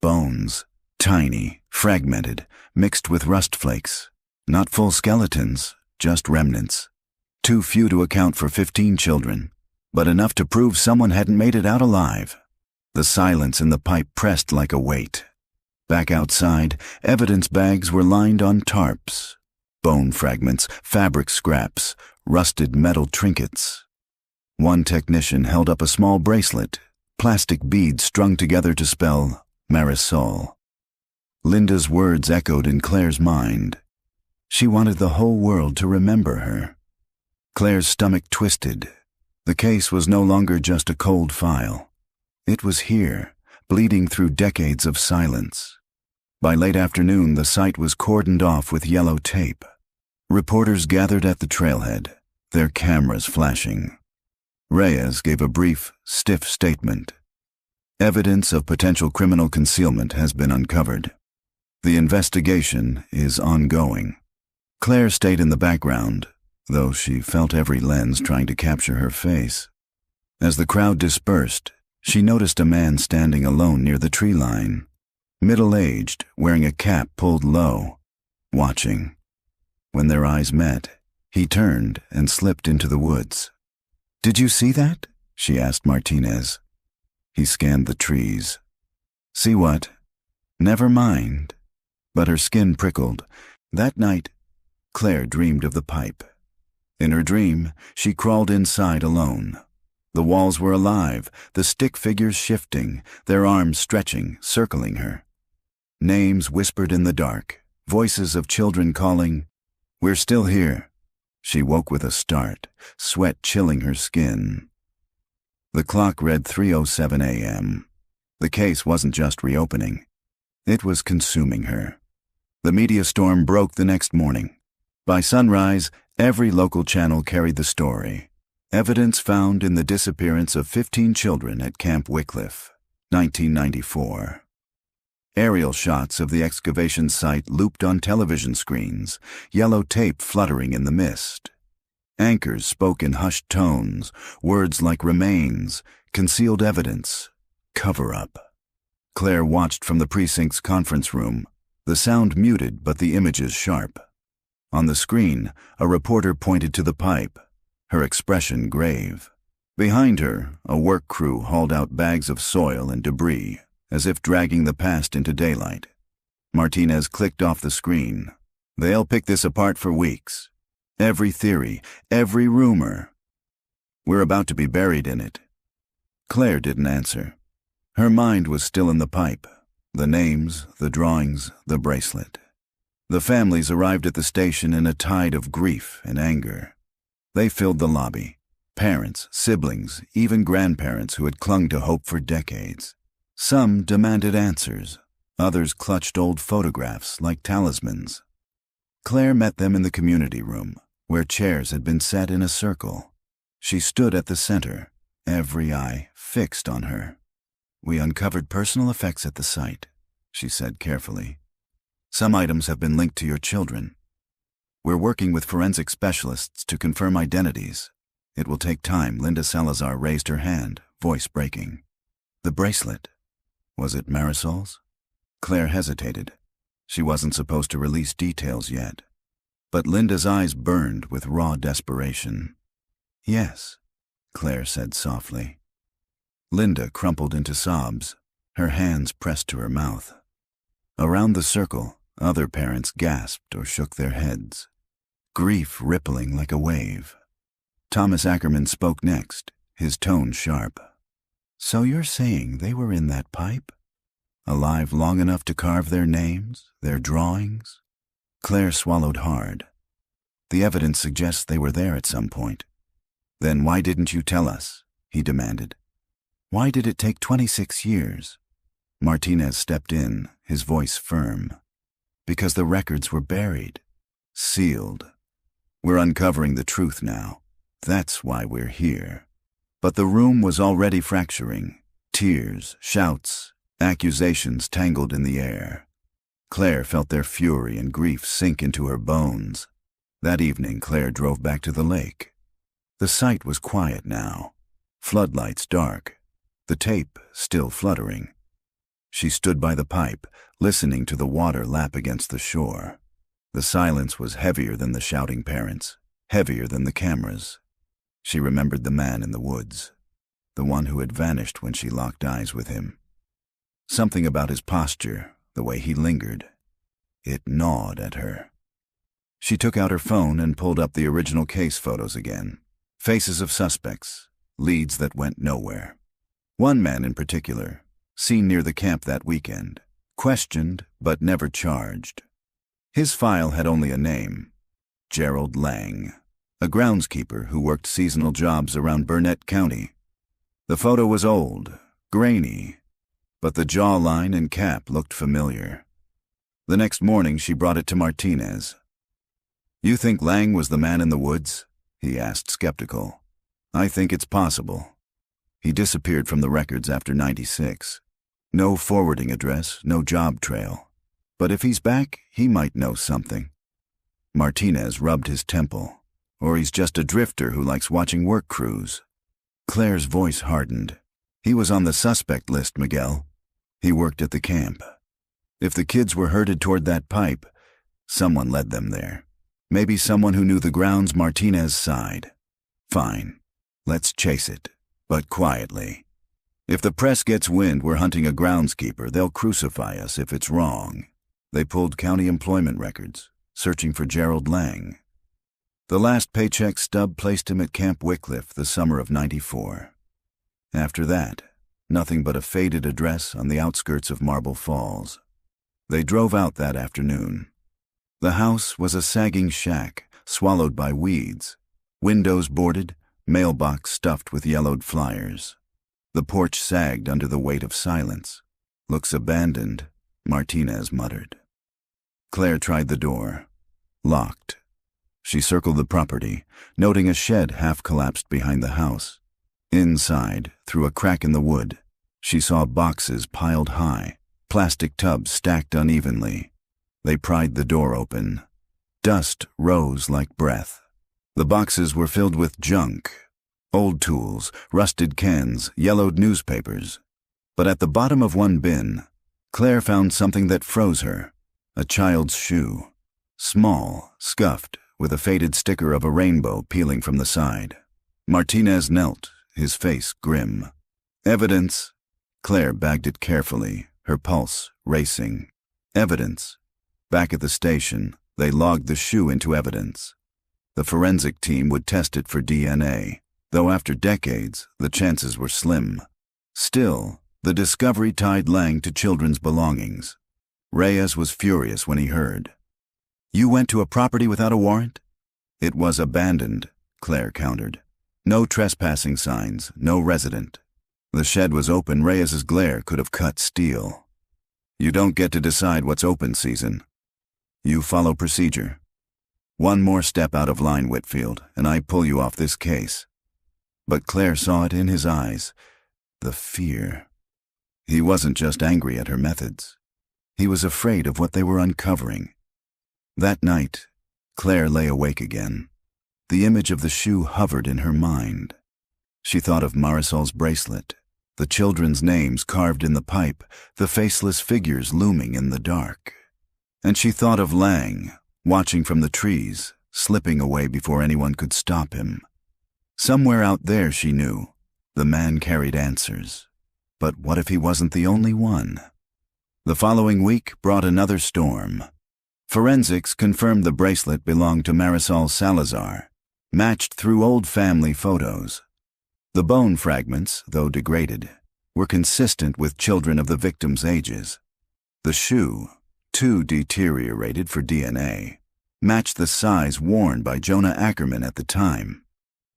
Bones, tiny, fragmented, mixed with rust flakes. Not full skeletons, just remnants. Too few to account for 15 children, but enough to prove someone hadn't made it out alive. The silence in the pipe pressed like a weight. Back outside, evidence bags were lined on tarps. Bone fragments, fabric scraps, rusted metal trinkets. One technician held up a small bracelet, plastic beads strung together to spell Marisol. Linda's words echoed in Claire's mind. She wanted the whole world to remember her. Claire's stomach twisted. The case was no longer just a cold file. It was here, bleeding through decades of silence. By late afternoon, the site was cordoned off with yellow tape. Reporters gathered at the trailhead, their cameras flashing. Reyes gave a brief, stiff statement. Evidence of potential criminal concealment has been uncovered. The investigation is ongoing. Claire stayed in the background, though she felt every lens trying to capture her face. As the crowd dispersed, she noticed a man standing alone near the tree line, middle-aged, wearing a cap pulled low, watching. When their eyes met, he turned and slipped into the woods. "Did you see that?" she asked Martinez. He scanned the trees. "See what?" "Never mind." But her skin prickled. That night, Claire dreamed of the pipe. In her dream, she crawled inside alone. The walls were alive, the stick figures shifting, their arms stretching, circling her. Names whispered in the dark, voices of children calling, "We're still here." She woke with a start, sweat chilling her skin. The clock read 3:07 a.m. The case wasn't just reopening. It was consuming her. The media storm broke the next morning. By sunrise, every local channel carried the story. Evidence found in the disappearance of 15 children at Camp Wycliffe, 1994. Aerial shots of the excavation site looped on television screens, yellow tape fluttering in the mist. Anchors spoke in hushed tones, words like remains, concealed evidence, cover-up. Claire watched from the precinct's conference room, the sound muted but the images sharp. On the screen, a reporter pointed to the pipe, her expression grave. Behind her, a work crew hauled out bags of soil and debris, as if dragging the past into daylight. Martinez clicked off the screen. "They'll pick this apart for weeks. Every theory, every rumor. We're about to be buried in it." Claire didn't answer. Her mind was still in the pipe, the names, the drawings, the bracelet. The families arrived at the station in a tide of grief and anger. They filled the lobby. Parents, siblings, even grandparents who had clung to hope for decades. Some demanded answers. Others clutched old photographs like talismans. Claire met them in the community room, where chairs had been set in a circle. She stood at the center, every eye fixed on her. "We uncovered personal effects at the site," she said carefully. "Some items have been linked to your children. We're working with forensic specialists to confirm identities. It will take time." Linda Salazar raised her hand, voice breaking. "The bracelet. Was it Marisol's?" Claire hesitated. She wasn't supposed to release details yet. But Linda's eyes burned with raw desperation. "Yes," Claire said softly. Linda crumpled into sobs, her hands pressed to her mouth. Around the circle, other parents gasped or shook their heads, grief rippling like a wave. Thomas Ackerman spoke next, his tone sharp. "So you're saying they were in that pipe? Alive long enough to carve their names, their drawings?" Claire swallowed hard. "The evidence suggests they were there at some point." "Then why didn't you tell us?" he demanded. "Why did it take 26 years? Martinez stepped in, his voice firm. "Because the records were buried, sealed. We're uncovering the truth now. That's why we're here." But the room was already fracturing. Tears, shouts, accusations tangled in the air. Claire felt their fury and grief sink into her bones. That evening, Claire drove back to the lake. The site was quiet now, floodlights dark, the tape still fluttering. She stood by the pipe, listening to the water lap against the shore. The silence was heavier than the shouting parents, heavier than the cameras. She remembered the man in the woods, the one who had vanished when she locked eyes with him. Something about his posture, the way he lingered. It gnawed at her. She took out her phone and pulled up the original case photos again. Faces of suspects, leads that went nowhere. One man in particular, seen near the camp that weekend, questioned but never charged. His file had only a name, Gerald Lang, a groundskeeper who worked seasonal jobs around Burnett County. The photo was old, grainy, but the jawline and cap looked familiar. The next morning she brought it to Martinez. "You think Lang was the man in the woods?" he asked, skeptical. "I think it's possible." He disappeared from the records after '96. No forwarding address, no job trail. But if he's back, he might know something. Martinez rubbed his temple. Or he's just a drifter who likes watching work crews. Claire's voice hardened. He was on the suspect list, Miguel. He worked at the camp. If the kids were herded toward that pipe, someone led them there. Maybe someone who knew the grounds Martinez sighed. Fine. Let's chase it, but quietly. If the press gets wind we're hunting a groundskeeper, they'll crucify us if it's wrong. They pulled county employment records, searching for Gerald Lang. The last paycheck stub placed him at Camp Wycliffe the summer of '94. After that, nothing but a faded address on the outskirts of Marble Falls. They drove out that afternoon. The house was a sagging shack, swallowed by weeds, windows boarded, mailbox stuffed with yellowed flyers. The porch sagged under the weight of silence. Looks abandoned, Martinez muttered. Claire tried the door. Locked. She circled the property, noting a shed half-collapsed behind the house. Inside, through a crack in the wood, she saw boxes piled high, plastic tubs stacked unevenly. They pried the door open. Dust rose like breath. The boxes were filled with junk. Old tools, rusted cans, yellowed newspapers. But at the bottom of one bin, Claire found something that froze her. A child's shoe. Small, scuffed, with a faded sticker of a rainbow peeling from the side. Martinez knelt, his face grim. Evidence. Claire bagged it carefully, her pulse racing. Evidence. Back at the station, they logged the shoe into evidence. The forensic team would test it for DNA, though after decades, the chances were slim. Still, the discovery tied Lang to children's belongings. Reyes was furious when he heard. "You went to a property without a warrant?" "It was abandoned," Claire countered. "No trespassing signs, no resident. The shed was open. Reyes's glare could have cut steel. You don't get to decide what's open season. You follow procedure. One more step out of line, Whitfield, and I pull you off this case." But Claire saw it in his eyes. The fear. He wasn't just angry at her methods. He was afraid of what they were uncovering. That night, Claire lay awake again. The image of the shoe hovered in her mind. She thought of Marisol's bracelet, the children's names carved in the pipe, the faceless figures looming in the dark. And she thought of Lang, watching from the trees, slipping away before anyone could stop him. Somewhere out there, she knew, the man carried answers. But what if he wasn't the only one? The following week brought another storm. Forensics confirmed the bracelet belonged to Marisol Salazar, matched through old family photos. The bone fragments, though degraded, were consistent with children of the victims' ages. The shoe, too deteriorated for DNA, matched the size worn by Jonah Ackerman at the time.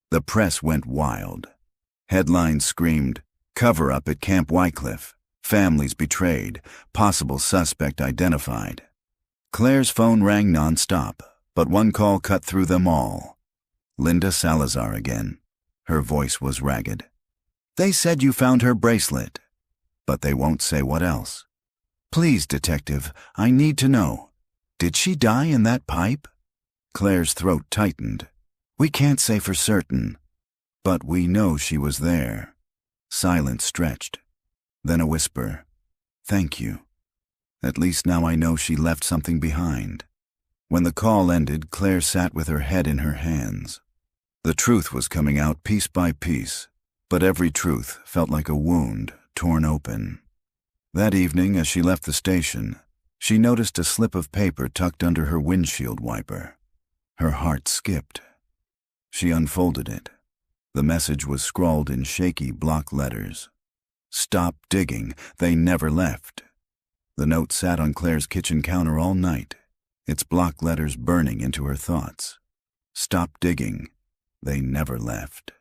The press went wild. Headlines screamed, "Cover-up at Camp Wycliffe, families betrayed, possible suspect identified." Claire's phone rang non-stop, but one call cut through them all. Linda Salazar again. Her voice was ragged. "They said you found her bracelet." "But they won't say what else." "Please, detective, I need to know. Did she die in that pipe?" Claire's throat tightened. "We can't say for certain, but we know she was there." Silence stretched. Then a whisper. "Thank you. At least now I know she left something behind." When the call ended, Claire sat with her head in her hands. The truth was coming out piece by piece, but every truth felt like a wound torn open. That evening, as she left the station, she noticed a slip of paper tucked under her windshield wiper. Her heart skipped. She unfolded it. The message was scrawled in shaky block letters. "Stop digging. They never left." The note sat on Claire's kitchen counter all night, its block letters burning into her thoughts. Stop digging. They never left.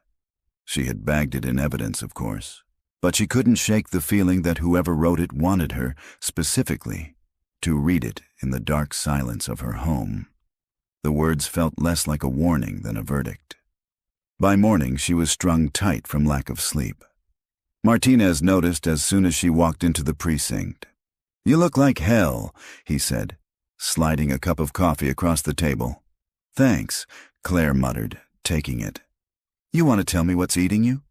She had bagged it in evidence, of course, but she couldn't shake the feeling that whoever wrote it wanted her, specifically, to read it in the dark silence of her home. The words felt less like a warning than a verdict. By morning, she was strung tight from lack of sleep. Martinez noticed as soon as she walked into the precinct. "You look like hell," he said, sliding a cup of coffee across the table. "Thanks," Claire muttered, taking it. "You want to tell me what's eating you?"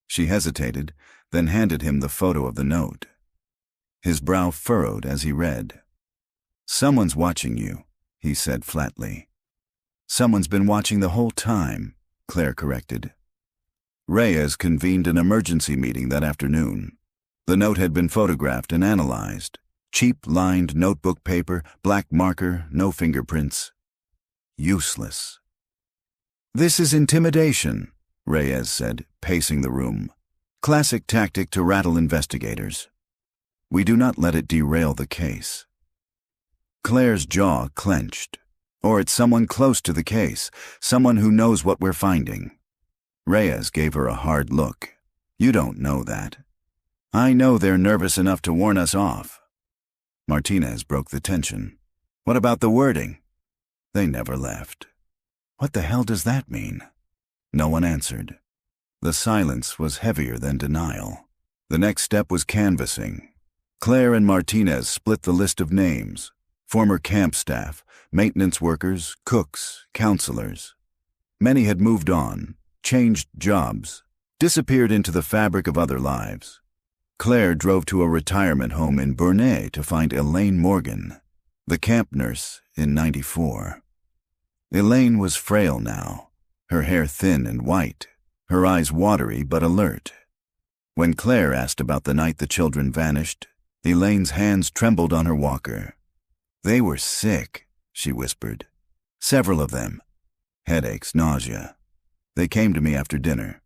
She hesitated, then handed him the photo of the note. His brow furrowed as he read. "Someone's watching you," he said flatly. "Someone's been watching the whole time," Claire corrected. Reyes convened an emergency meeting that afternoon. The note had been photographed and analyzed. Cheap lined notebook paper, black marker, no fingerprints. Useless. "This is intimidation," Reyes said, pacing the room. "Classic tactic to rattle investigators. We do not let it derail the case." Claire's jaw clenched. "Or it's someone close to the case, someone who knows what we're finding." Reyes gave her a hard look. "You don't know that." "I know they're nervous enough to warn us off." Martinez broke the tension. "What about the wording?" "They never left." "What the hell does that mean?" No one answered. The silence was heavier than denial. The next step was canvassing. Claire and Martinez split the list of names: former camp staff, maintenance workers, cooks, counselors. Many had moved on, changed jobs, disappeared into the fabric of other lives. Claire drove to a retirement home in Burnett to find Elaine Morgan, the camp nurse in '94. Elaine was frail now, her hair thin and white, her eyes watery but alert. When Claire asked about the night the children vanished, Elaine's hands trembled on her walker. "They were sick," she whispered. "Several of them. Headaches, nausea. They came to me after dinner.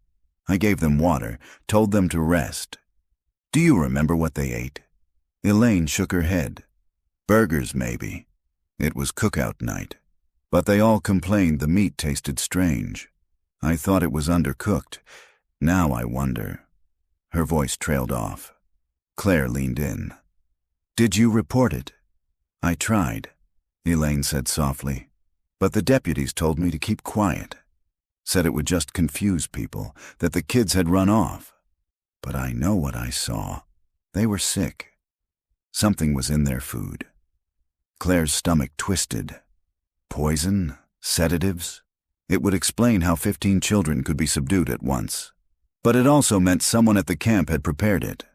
I gave them water, told them to rest. Do you remember what they ate?" Elaine shook her head. "Burgers, maybe. It was cookout night. But they all complained the meat tasted strange. I thought it was undercooked. Now I wonder." Her voice trailed off. Claire leaned in. "Did you report it?" "I tried," Elaine said softly. "But the deputies told me to keep quiet. Said it would just confuse people, that the kids had run off. But I know what I saw. They were sick. Something was in their food." Claire's stomach twisted. Poison? Sedatives? It would explain how 15 children could be subdued at once. But it also meant someone at the camp had prepared it.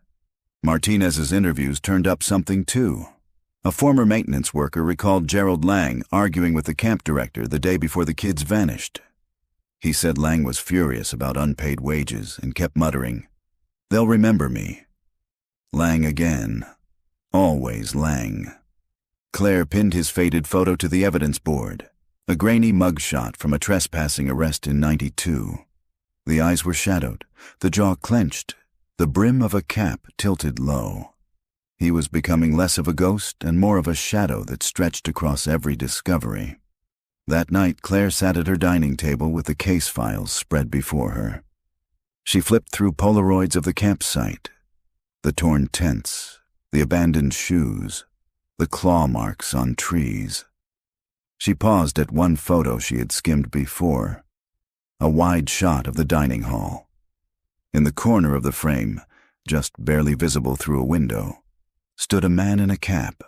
Martinez's interviews turned up something too. A former maintenance worker recalled Gerald Lang arguing with the camp director the day before the kids vanished. He said Lang was furious about unpaid wages and kept muttering, "They'll remember me." Lang again. Always Lang. Claire pinned his faded photo to the evidence board, a grainy mugshot from a trespassing arrest in '92. The eyes were shadowed, the jaw clenched, the brim of a cap tilted low. He was becoming less of a ghost and more of a shadow that stretched across every discovery. That night, Claire sat at her dining table with the case files spread before her. She flipped through Polaroids of the campsite, the torn tents, the abandoned shoes, the claw marks on trees. She paused at one photo she had skimmed before, a wide shot of the dining hall. In the corner of the frame, just barely visible through a window, stood a man in a cap.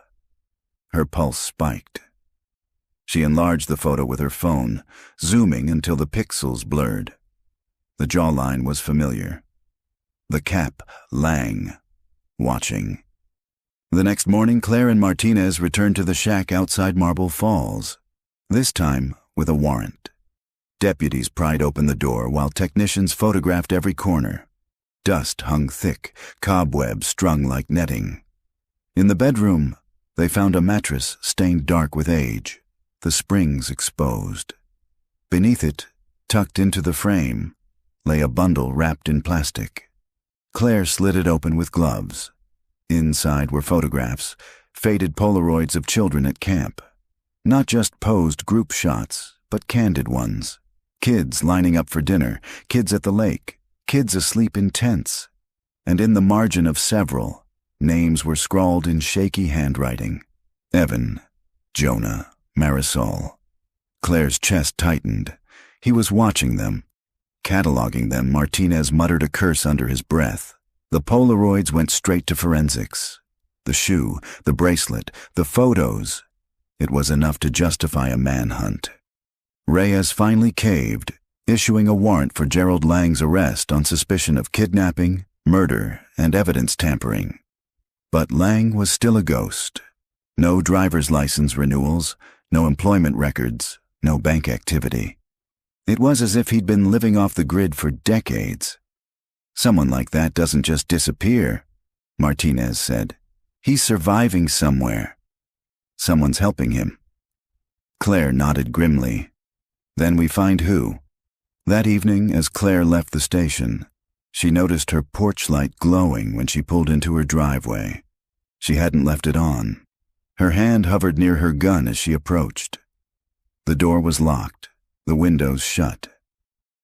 Her pulse spiked. She enlarged the photo with her phone, zooming until the pixels blurred. The jawline was familiar. The cap, Lang, watching. The next morning, Claire and Martinez returned to the shack outside Marble Falls, this time with a warrant. Deputies pried open the door while technicians photographed every corner. Dust hung thick, cobwebs strung like netting. In the bedroom, they found a mattress stained dark with age, the springs exposed. Beneath it, tucked into the frame, lay a bundle wrapped in plastic. Claire slid it open with gloves. Inside were photographs, faded Polaroids of children at camp. Not just posed group shots, but candid ones. Kids lining up for dinner, kids at the lake, kids asleep in tents. And in the margin of several, names were scrawled in shaky handwriting. Evan, Jonah, Marisol. Claire's chest tightened. He was watching them. Cataloging them, Martinez muttered a curse under his breath. The Polaroids went straight to forensics. The shoe, the bracelet, the photos. It was enough to justify a manhunt. Reyes finally caved, issuing a warrant for Gerald Lang's arrest on suspicion of kidnapping, murder, and evidence tampering. But Lang was still a ghost. No driver's license renewals, no employment records, no bank activity. It was as if he'd been living off the grid for decades. Someone like that doesn't just disappear, Martinez said. He's surviving somewhere. Someone's helping him. Claire nodded grimly. Then we find who. That evening, as Claire left the station, she noticed her porch light glowing when she pulled into her driveway. She hadn't left it on. Her hand hovered near her gun as she approached. The door was locked, the windows shut.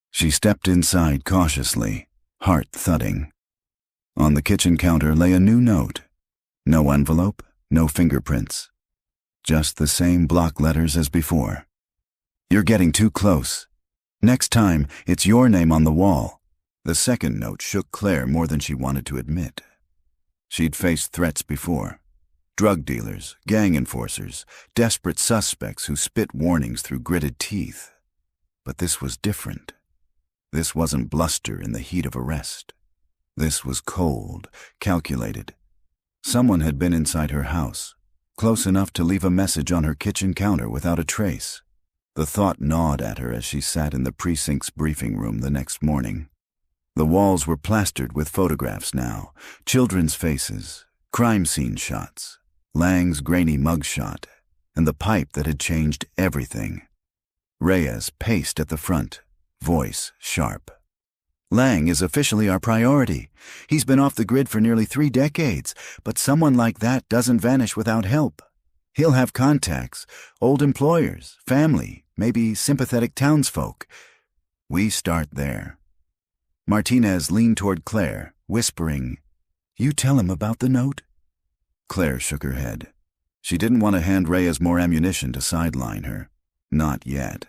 She stepped inside cautiously, heart thudding. On the kitchen counter lay a new note. No envelope, no fingerprints. Just the same block letters as before. You're getting too close. Next time, it's your name on the wall. The second note shook Claire more than she wanted to admit. She'd faced threats before. Drug dealers, gang enforcers, desperate suspects who spit warnings through gritted teeth. But this was different. This wasn't bluster in the heat of arrest. This was cold, calculated. Someone had been inside her house, close enough to leave a message on her kitchen counter without a trace. The thought gnawed at her as she sat in the precinct's briefing room the next morning. The walls were plastered with photographs now, children's faces, crime scene shots, Lang's grainy mugshot, and the pipe that had changed everything. Reyes paced at the front, voice sharp. Lang is officially our priority. He's been off the grid for nearly 3 decades, but someone like that doesn't vanish without help. He'll have contacts, old employers, family, maybe sympathetic townsfolk. We start there. Martinez leaned toward Claire, whispering, "You tell him about the note?" Claire shook her head. She didn't want to hand Reyes more ammunition to sideline her. Not yet.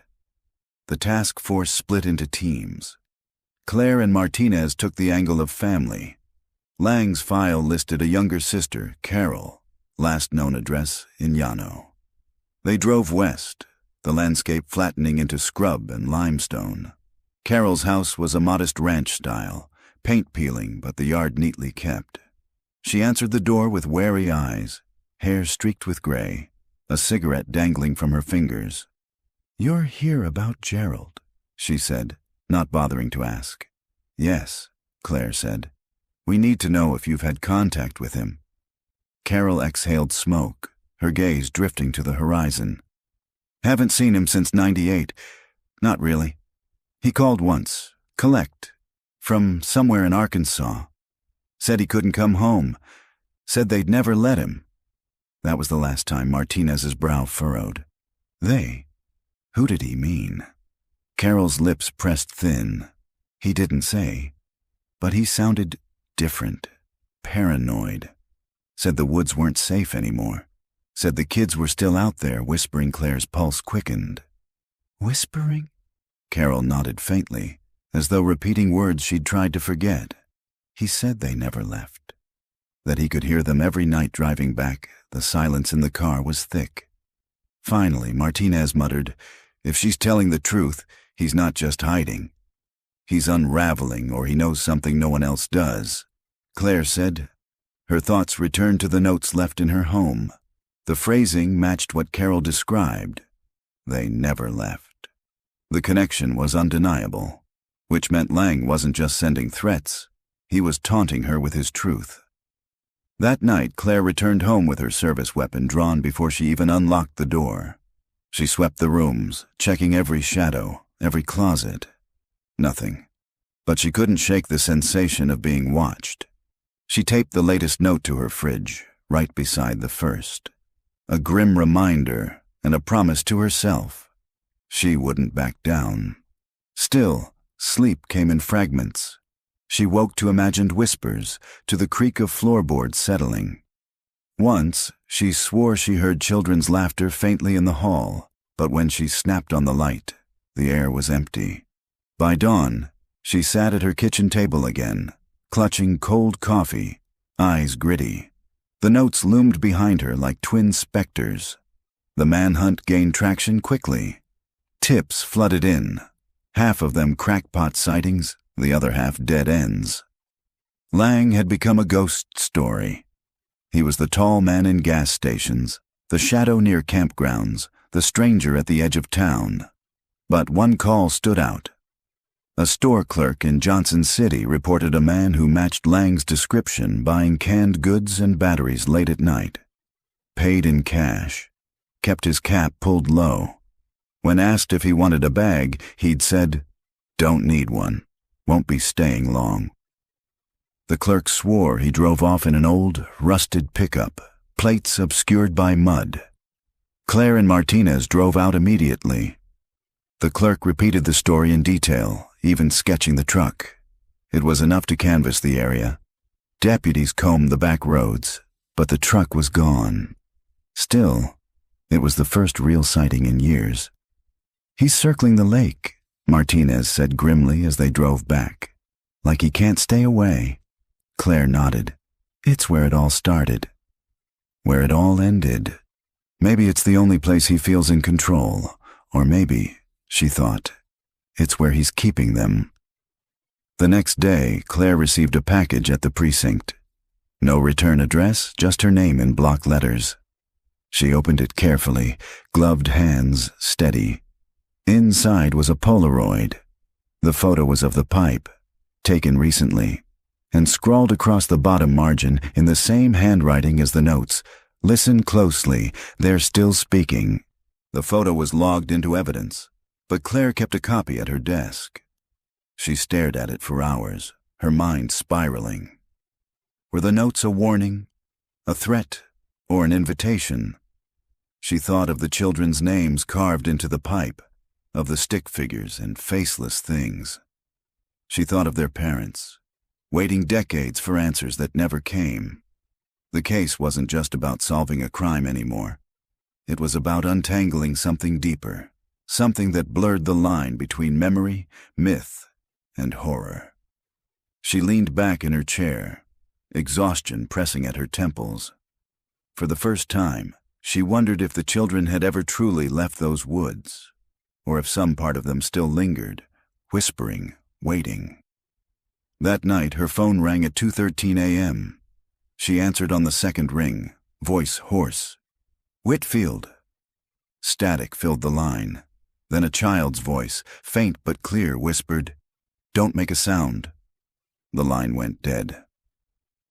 The task force split into teams. Claire and Martinez took the angle of family. Lang's file listed a younger sister, Carol, last known address in Llano. They drove west, the landscape flattening into scrub and limestone. Carol's house was a modest ranch style, paint peeling but the yard neatly kept. She answered the door with wary eyes, hair streaked with gray, a cigarette dangling from her fingers. "You're here about Gerald," she said, not bothering to ask. "Yes," Claire said. "We need to know if you've had contact with him." Carol exhaled smoke, her gaze drifting to the horizon. "Haven't seen him since '98. Not really. He called once, collect, from somewhere in Arkansas. Said he couldn't come home. Said they'd never let him." That was the last time Martinez's brow furrowed. They? Who did he mean? Carol's lips pressed thin. He didn't say. But he sounded different, paranoid. Said the woods weren't safe anymore. Said the kids were still out there, whispering. Claire's pulse quickened. "Whispering?" Carol nodded faintly, as though repeating words she'd tried to forget. He said they never left. That he could hear them every night driving back. The silence in the car was thick. Finally, Martinez muttered, "If she's telling the truth, he's not just hiding. He's unraveling, or he knows something no one else does." Claire said. Her thoughts returned to the notes left in her home. The phrasing matched what Carol described. They never left. The connection was undeniable, which meant Lang wasn't just sending threats. He was taunting her with his truth. That night, Claire returned home with her service weapon drawn before she even unlocked the door. She swept the rooms, checking every shadow, every closet. Nothing. But she couldn't shake the sensation of being watched. She taped the latest note to her fridge, right beside the first. A grim reminder and a promise to herself. She wouldn't back down. Still, sleep came in fragments. She woke to imagined whispers, to the creak of floorboards settling. Once, she swore she heard children's laughter faintly in the hall, but when she snapped on the light, the air was empty. By dawn, she sat at her kitchen table again, clutching cold coffee, eyes gritty. The notes loomed behind her like twin specters. The manhunt gained traction quickly. Tips flooded in, half of them crackpot sightings, the other half dead ends. Lang had become a ghost story. He was the tall man in gas stations, the shadow near campgrounds, the stranger at the edge of town. But one call stood out. A store clerk in Johnson City reported a man who matched Lang's description buying canned goods and batteries late at night. Paid in cash. Kept his cap pulled low. When asked if he wanted a bag, he'd said, "Don't need one. Won't be staying long." The clerk swore he drove off in an old, rusted pickup, plates obscured by mud. Claire and Martinez drove out immediately. The clerk repeated the story in detail, even sketching the truck. It was enough to canvass the area. Deputies combed the back roads, but the truck was gone. Still, it was the first real sighting in years. "He's circling the lake," Martinez said grimly as they drove back. "Like he can't stay away." Claire nodded. "It's where it all started. Where it all ended. Maybe it's the only place he feels in control. Or maybe," she thought, "it's where he's keeping them." The next day, Claire received a package at the precinct. No return address, just her name in block letters. She opened it carefully, gloved hands steady. Inside was a Polaroid. The photo was of the pipe, taken recently, and scrawled across the bottom margin in the same handwriting as the notes, "Listen closely, they're still speaking." The photo was logged into evidence, but Claire kept a copy at her desk. She stared at it for hours, her mind spiraling. Were the notes a warning, a threat, or an invitation? She thought of the children's names carved into the pipe, of the stick figures and faceless things. She thought of their parents, waiting decades for answers that never came. The case wasn't just about solving a crime anymore. It was about untangling something deeper, something that blurred the line between memory, myth, and horror. She leaned back in her chair, exhaustion pressing at her temples. For the first time, she wondered if the children had ever truly left those woods, or if some part of them still lingered, whispering, waiting. That night, her phone rang at 2:13 a.m. She answered on the second ring, voice hoarse. "Whitfield." Static filled the line. Then a child's voice, faint but clear, whispered, "Don't make a sound." The line went dead.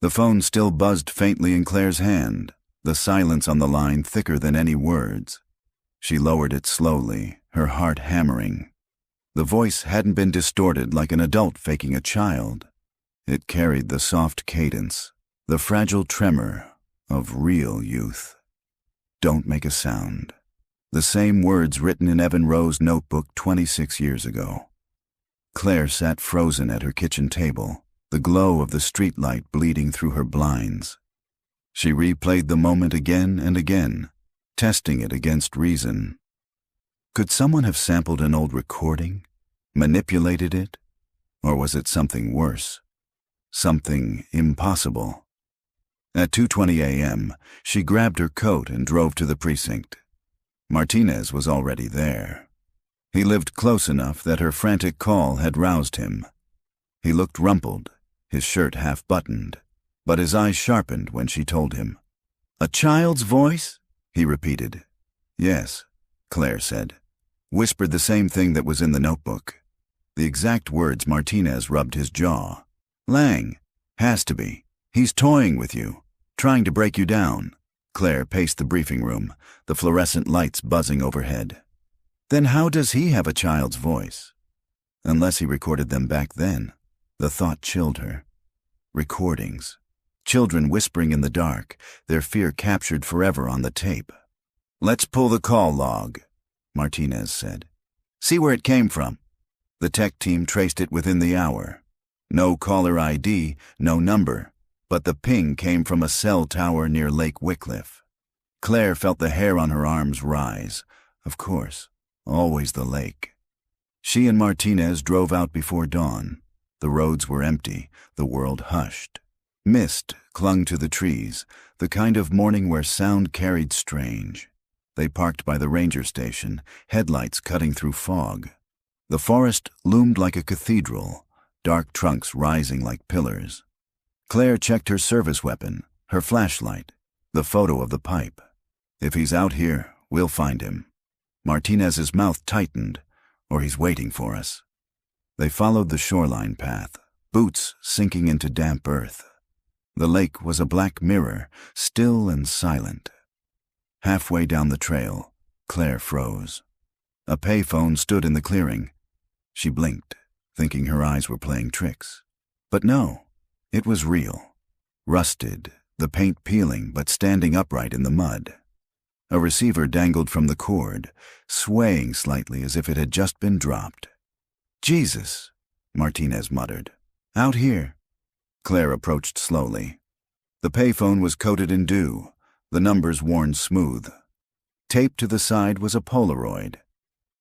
The phone still buzzed faintly in Claire's hand, the silence on the line thicker than any words. She lowered it slowly, her heart hammering. The voice hadn't been distorted like an adult faking a child. It carried the soft cadence, the fragile tremor of real youth. "Don't make a sound." The same words written in Evan Rowe's notebook 26 years ago. Claire sat frozen at her kitchen table, the glow of the streetlight bleeding through her blinds. She replayed the moment again and again, testing it against reason. Could someone have sampled an old recording, manipulated it, or was it something worse? Something impossible. At 2:20 a.m., she grabbed her coat and drove to the precinct. Martinez was already there. He lived close enough that her frantic call had roused him. He looked rumpled, his shirt half-buttoned, but his eyes sharpened when she told him. "A child's voice?" he repeated. "Yes," Claire said. Whispered the same thing that was in the notebook. The exact words. Martinez rubbed his jaw. "Lang. Has to be. He's toying with you, trying to break you down." Claire paced the briefing room, the fluorescent lights buzzing overhead. "Then how does he have a child's voice?" Unless he recorded them back then. The thought chilled her. Recordings. Children whispering in the dark, their fear captured forever on the tape. "Let's pull the call log," Martinez said. "See where it came from." The tech team traced it within the hour. No caller ID, no number, but the ping came from a cell tower near Lake Wycliffe. Claire felt the hair on her arms rise. Of course, always the lake. She and Martinez drove out before dawn. The roads were empty, the world hushed. Mist clung to the trees, the kind of morning where sound carried strange. They parked by the ranger station, headlights cutting through fog. The forest loomed like a cathedral, dark trunks rising like pillars. Claire checked her service weapon, her flashlight, the photo of the pipe. If he's out here, we'll find him. Martinez's mouth tightened, or he's waiting for us. They followed the shoreline path, boots sinking into damp earth. The lake was a black mirror, still and silent. Halfway down the trail, Claire froze. A payphone stood in the clearing. She blinked, thinking her eyes were playing tricks. But no, it was real. Rusted, the paint peeling but standing upright in the mud. A receiver dangled from the cord, swaying slightly as if it had just been dropped. "Jesus," Martinez muttered. "Out here." Claire approached slowly. The payphone was coated in dew, the numbers worn smooth. Taped to the side was a Polaroid.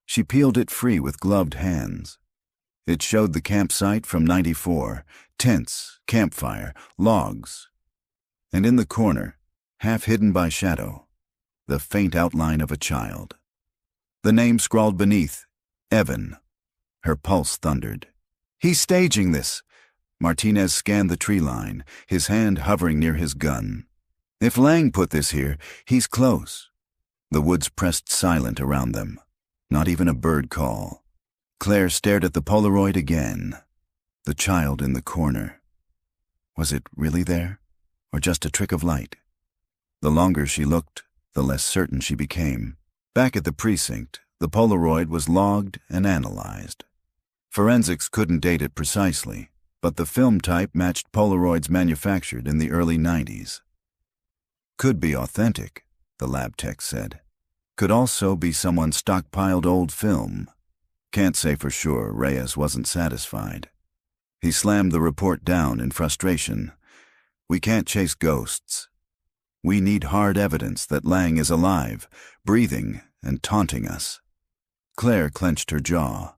She peeled it free with gloved hands. It showed the campsite from '94, tents, campfire, logs. And in the corner, half hidden by shadow, the faint outline of a child. The name scrawled beneath, Evan. Her pulse thundered. "He's staging this." Martinez scanned the tree line, his hand hovering near his gun. "If Lang put this here, he's close." The woods pressed silent around them. Not even a bird call. Claire stared at the Polaroid again. The child in the corner. Was it really there, or just a trick of light? The longer she looked, the less certain she became. Back at the precinct, the Polaroid was logged and analyzed. Forensics couldn't date it precisely, but the film type matched Polaroids manufactured in the early '90s. Could be authentic, the lab tech said. Could also be someone stockpiled old film. Can't say for sure. Reyes wasn't satisfied. He slammed the report down in frustration. "We can't chase ghosts. We need hard evidence that Lang is alive, breathing, and taunting us." Claire clenched her jaw.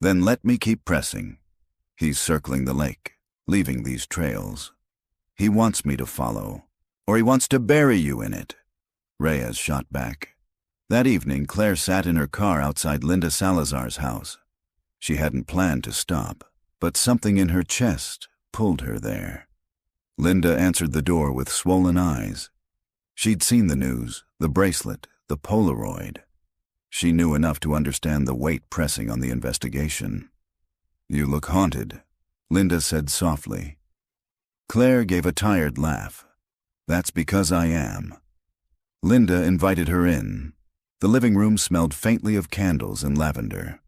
"Then let me keep pressing. He's circling the lake, leaving these trails. He wants me to follow, or he wants to bury you in it." Reyes shot back. That evening, Claire sat in her car outside Linda Salazar's house. She hadn't planned to stop, but something in her chest pulled her there. Linda answered the door with swollen eyes. She'd seen the news, the bracelet, the Polaroid. She knew enough to understand the weight pressing on the investigation. "You look haunted," Linda said softly. Claire gave a tired laugh. "That's because I am." Linda invited her in. The living room smelled faintly of candles and lavender.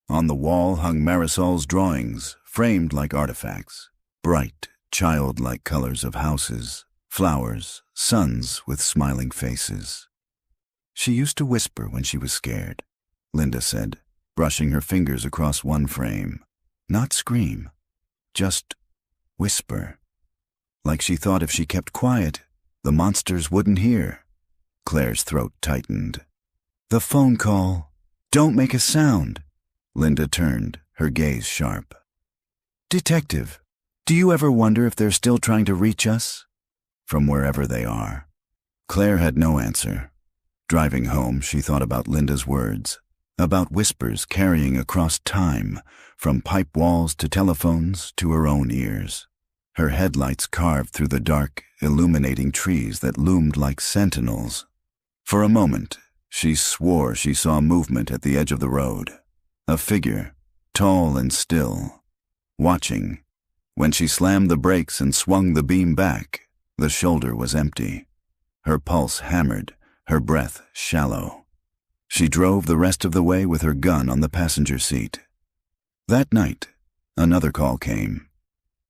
On the wall hung Marisol's drawings, framed like artifacts. Bright, childlike colors of houses, flowers, suns with smiling faces. "She used to whisper when she was scared," Linda said, brushing her fingers across one frame. "Not scream, just whisper. Like she thought if she kept quiet, the monsters wouldn't hear." Claire's throat tightened. "The phone call. Don't make a sound." Linda turned, her gaze sharp. "Detective, do you ever wonder if they're still trying to reach us?" "From wherever they are." Claire had no answer. Driving home, she thought about Linda's words, about whispers carrying across time, from pipe walls to telephones to her own ears. Her headlights carved through the dark, illuminating trees that loomed like sentinels. For a moment, she swore she saw movement at the edge of the road. A figure, tall and still, watching. When she slammed the brakes and swung the beam back, the shoulder was empty. Her pulse hammered, her breath shallow. She drove the rest of the way with her gun on the passenger seat. That night, another call came.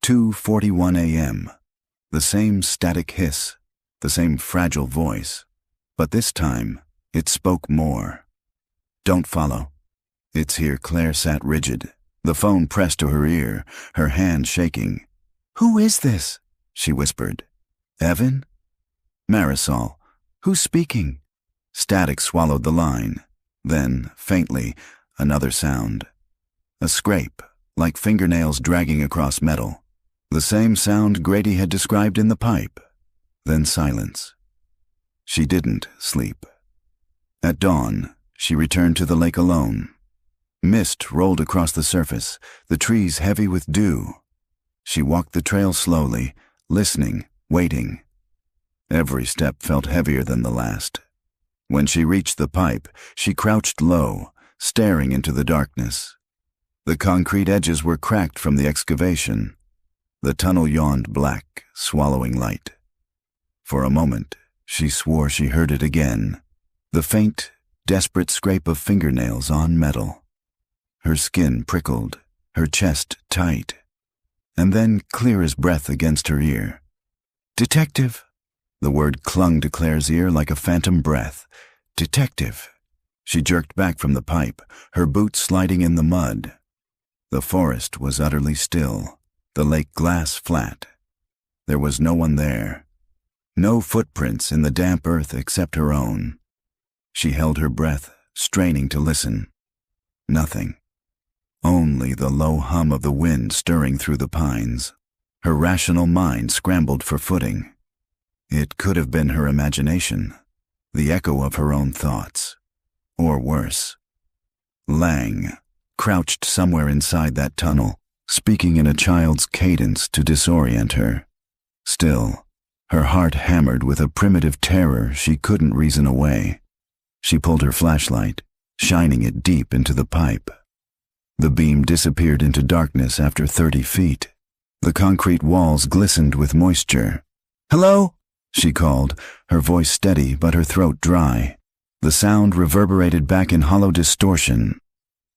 2:41 a.m. The same static hiss, the same fragile voice. But this time, it spoke more. "Don't follow." "It's here." Claire sat rigid, the phone pressed to her ear, her hand shaking. "Who is this?" she whispered. "Evan?" "Marisol. Who's speaking?" Static swallowed the line. Then, faintly, another sound. A scrape, like fingernails dragging across metal. The same sound Grady had described in the pipe. Then silence. She didn't sleep. At dawn, she returned to the lake alone. Mist rolled across the surface, the trees heavy with dew. She walked the trail slowly, listening, waiting. Every step felt heavier than the last. When she reached the pipe, she crouched low, staring into the darkness. The concrete edges were cracked from the excavation. The tunnel yawned black, swallowing light. For a moment, she swore she heard it again, the faint, desperate scrape of fingernails on metal. Her skin prickled, her chest tight, and then clear as breath against her ear. "Detective!" The word clung to Claire's ear like a phantom breath. "Detective!" She jerked back from the pipe, her boots sliding in the mud. The forest was utterly still, the lake glass flat. There was no one there. No footprints in the damp earth except her own. She held her breath, straining to listen. Nothing. Only the low hum of the wind stirring through the pines. Her rational mind scrambled for footing. It could have been her imagination, the echo of her own thoughts. Or worse. Lang, crouched somewhere inside that tunnel, speaking in a child's cadence to disorient her. Still, her heart hammered with a primitive terror she couldn't reason away. She pulled her flashlight, shining it deep into the pipe. The beam disappeared into darkness after 30 feet. The concrete walls glistened with moisture. "Hello?" she called, her voice steady but her throat dry. The sound reverberated back in hollow distortion.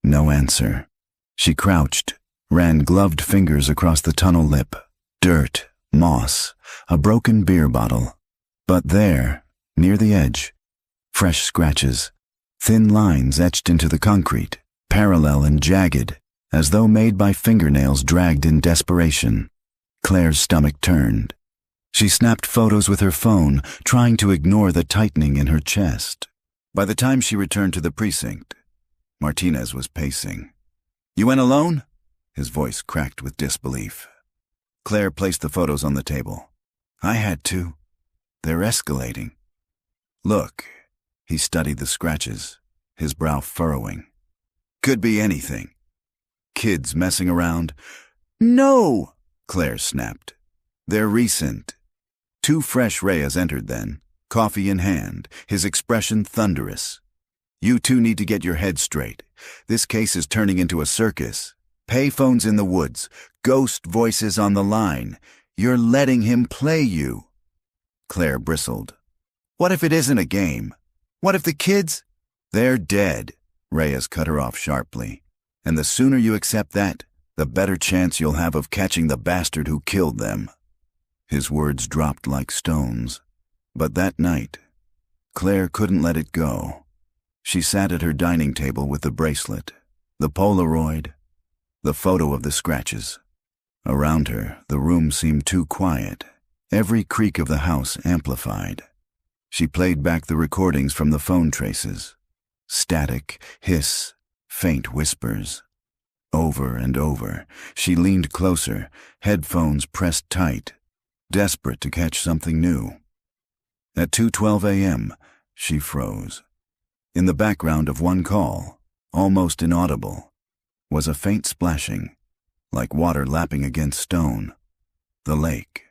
No answer. She crouched, ran gloved fingers across the tunnel lip. Dirt, moss, a broken beer bottle. But there, near the edge, fresh scratches, thin lines etched into the concrete, parallel and jagged, as though made by fingernails dragged in desperation. Claire's stomach turned. She snapped photos with her phone, trying to ignore the tightening in her chest. By the time she returned to the precinct, Martinez was pacing. "You went alone?" His voice cracked with disbelief. Claire placed the photos on the table. "I had to. They're escalating." "Look." He studied the scratches, his brow furrowing. "Could be anything. Kids messing around." "No!" Claire snapped. "They're recent." 2 fresh Reyes entered then, coffee in hand, his expression thunderous. "You two need to get your head straight. This case is turning into a circus. Payphones in the woods, ghost voices on the line. You're letting him play you." Claire bristled. "What if it isn't a game? What if the kids—" "They're dead," Reyes cut her off sharply. "And the sooner you accept that, the better chance you'll have of catching the bastard who killed them." His words dropped like stones. But that night, Claire couldn't let it go. She sat at her dining table with the bracelet, the Polaroid, the photo of the scratches. Around her, the room seemed too quiet, every creak of the house amplified. She played back the recordings from the phone traces. Static, hiss, faint whispers. Over and over, she leaned closer, headphones pressed tight, desperate to catch something new. At 2:12 a.m., she froze. In the background of one call, almost inaudible, was a faint splashing, like water lapping against stone. The lake.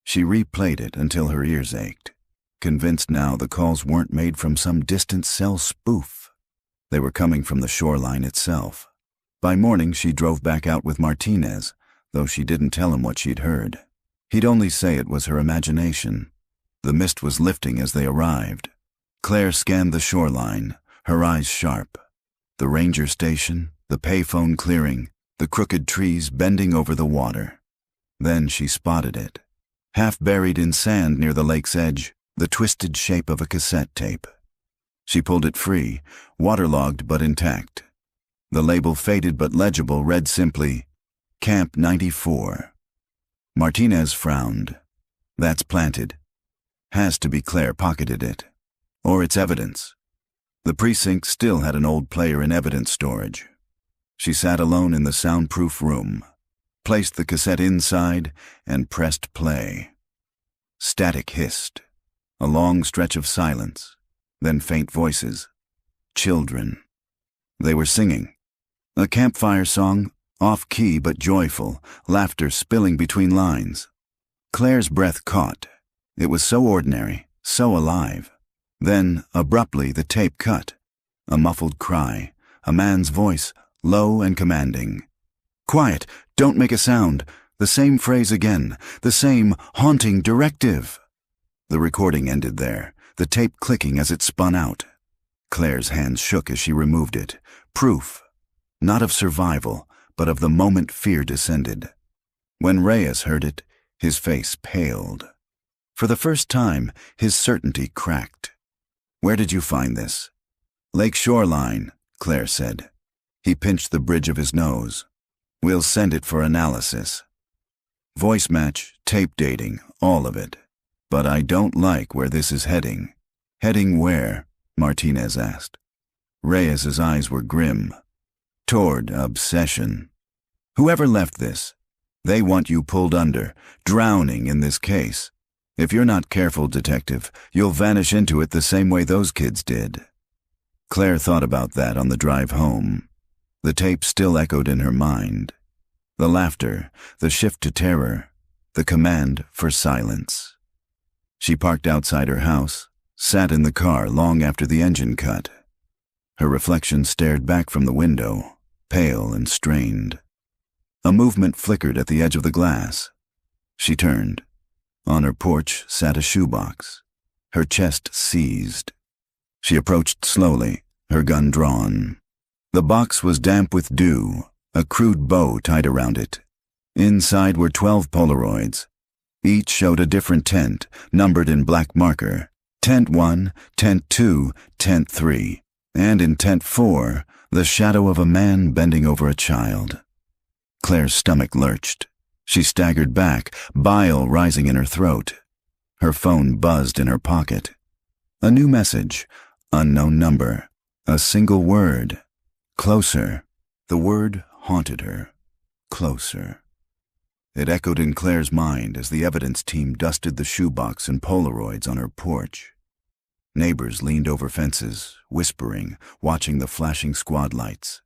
She replayed it until her ears ached, convinced now the calls weren't made from some distant cell spoof. They were coming from the shoreline itself. By morning, she drove back out with Martinez, though she didn't tell him what she'd heard. He'd only say it was her imagination. The mist was lifting as they arrived. Claire scanned the shoreline, her eyes sharp. The ranger station, the payphone clearing, the crooked trees bending over the water. Then she spotted it. Half buried in sand near the lake's edge, the twisted shape of a cassette tape. She pulled it free, waterlogged but intact. The label, faded but legible, read simply, Camp 94. Martinez frowned. "That's planted. Has to be Claire pocketed it. Or it's evidence." The precinct still had an old player in evidence storage. She sat alone in the soundproof room, placed the cassette inside, and pressed play. Static hissed. A long stretch of silence, then faint voices. Children. They were singing. A campfire song, off-key but joyful, laughter spilling between lines. Claire's breath caught. It was so ordinary, so alive. Then, abruptly, the tape cut. A muffled cry, a man's voice, low and commanding. "Quiet, don't make a sound." The same phrase again, the same haunting directive. The recording ended there, the tape clicking as it spun out. Claire's hands shook as she removed it. Proof, not of survival, but of the moment fear descended. When Reyes heard it, his face paled. For the first time, his certainty cracked. "Where did you find this?" "Lake Shoreline," Claire said. He pinched the bridge of his nose. "We'll send it for analysis." Voice match, tape dating, all of it. "But I don't like where this is heading." "Heading where?" Martinez asked. Reyes's eyes were grim. "Toward obsession. Whoever left this, they want you pulled under, drowning in this case. If you're not careful, detective, you'll vanish into it the same way those kids did." Claire thought about that on the drive home. The tape still echoed in her mind. The laughter, the shift to terror, the command for silence. She parked outside her house, sat in the car long after the engine cut. Her reflection stared back from the window, pale and strained. A movement flickered at the edge of the glass. She turned. On her porch sat a shoebox. Her chest seized. She approached slowly, her gun drawn. The box was damp with dew, a crude bow tied around it. Inside were 12 Polaroids. Each showed a different tent, numbered in black marker. Tent 1, Tent 2, Tent 3. And in Tent 4, the shadow of a man bending over a child. Claire's stomach lurched. She staggered back, bile rising in her throat. Her phone buzzed in her pocket. A new message, unknown number, a single word. Closer. The word haunted her. Closer. It echoed in Claire's mind as the evidence team dusted the shoebox and Polaroids on her porch. Neighbors leaned over fences, whispering, watching the flashing squad lights.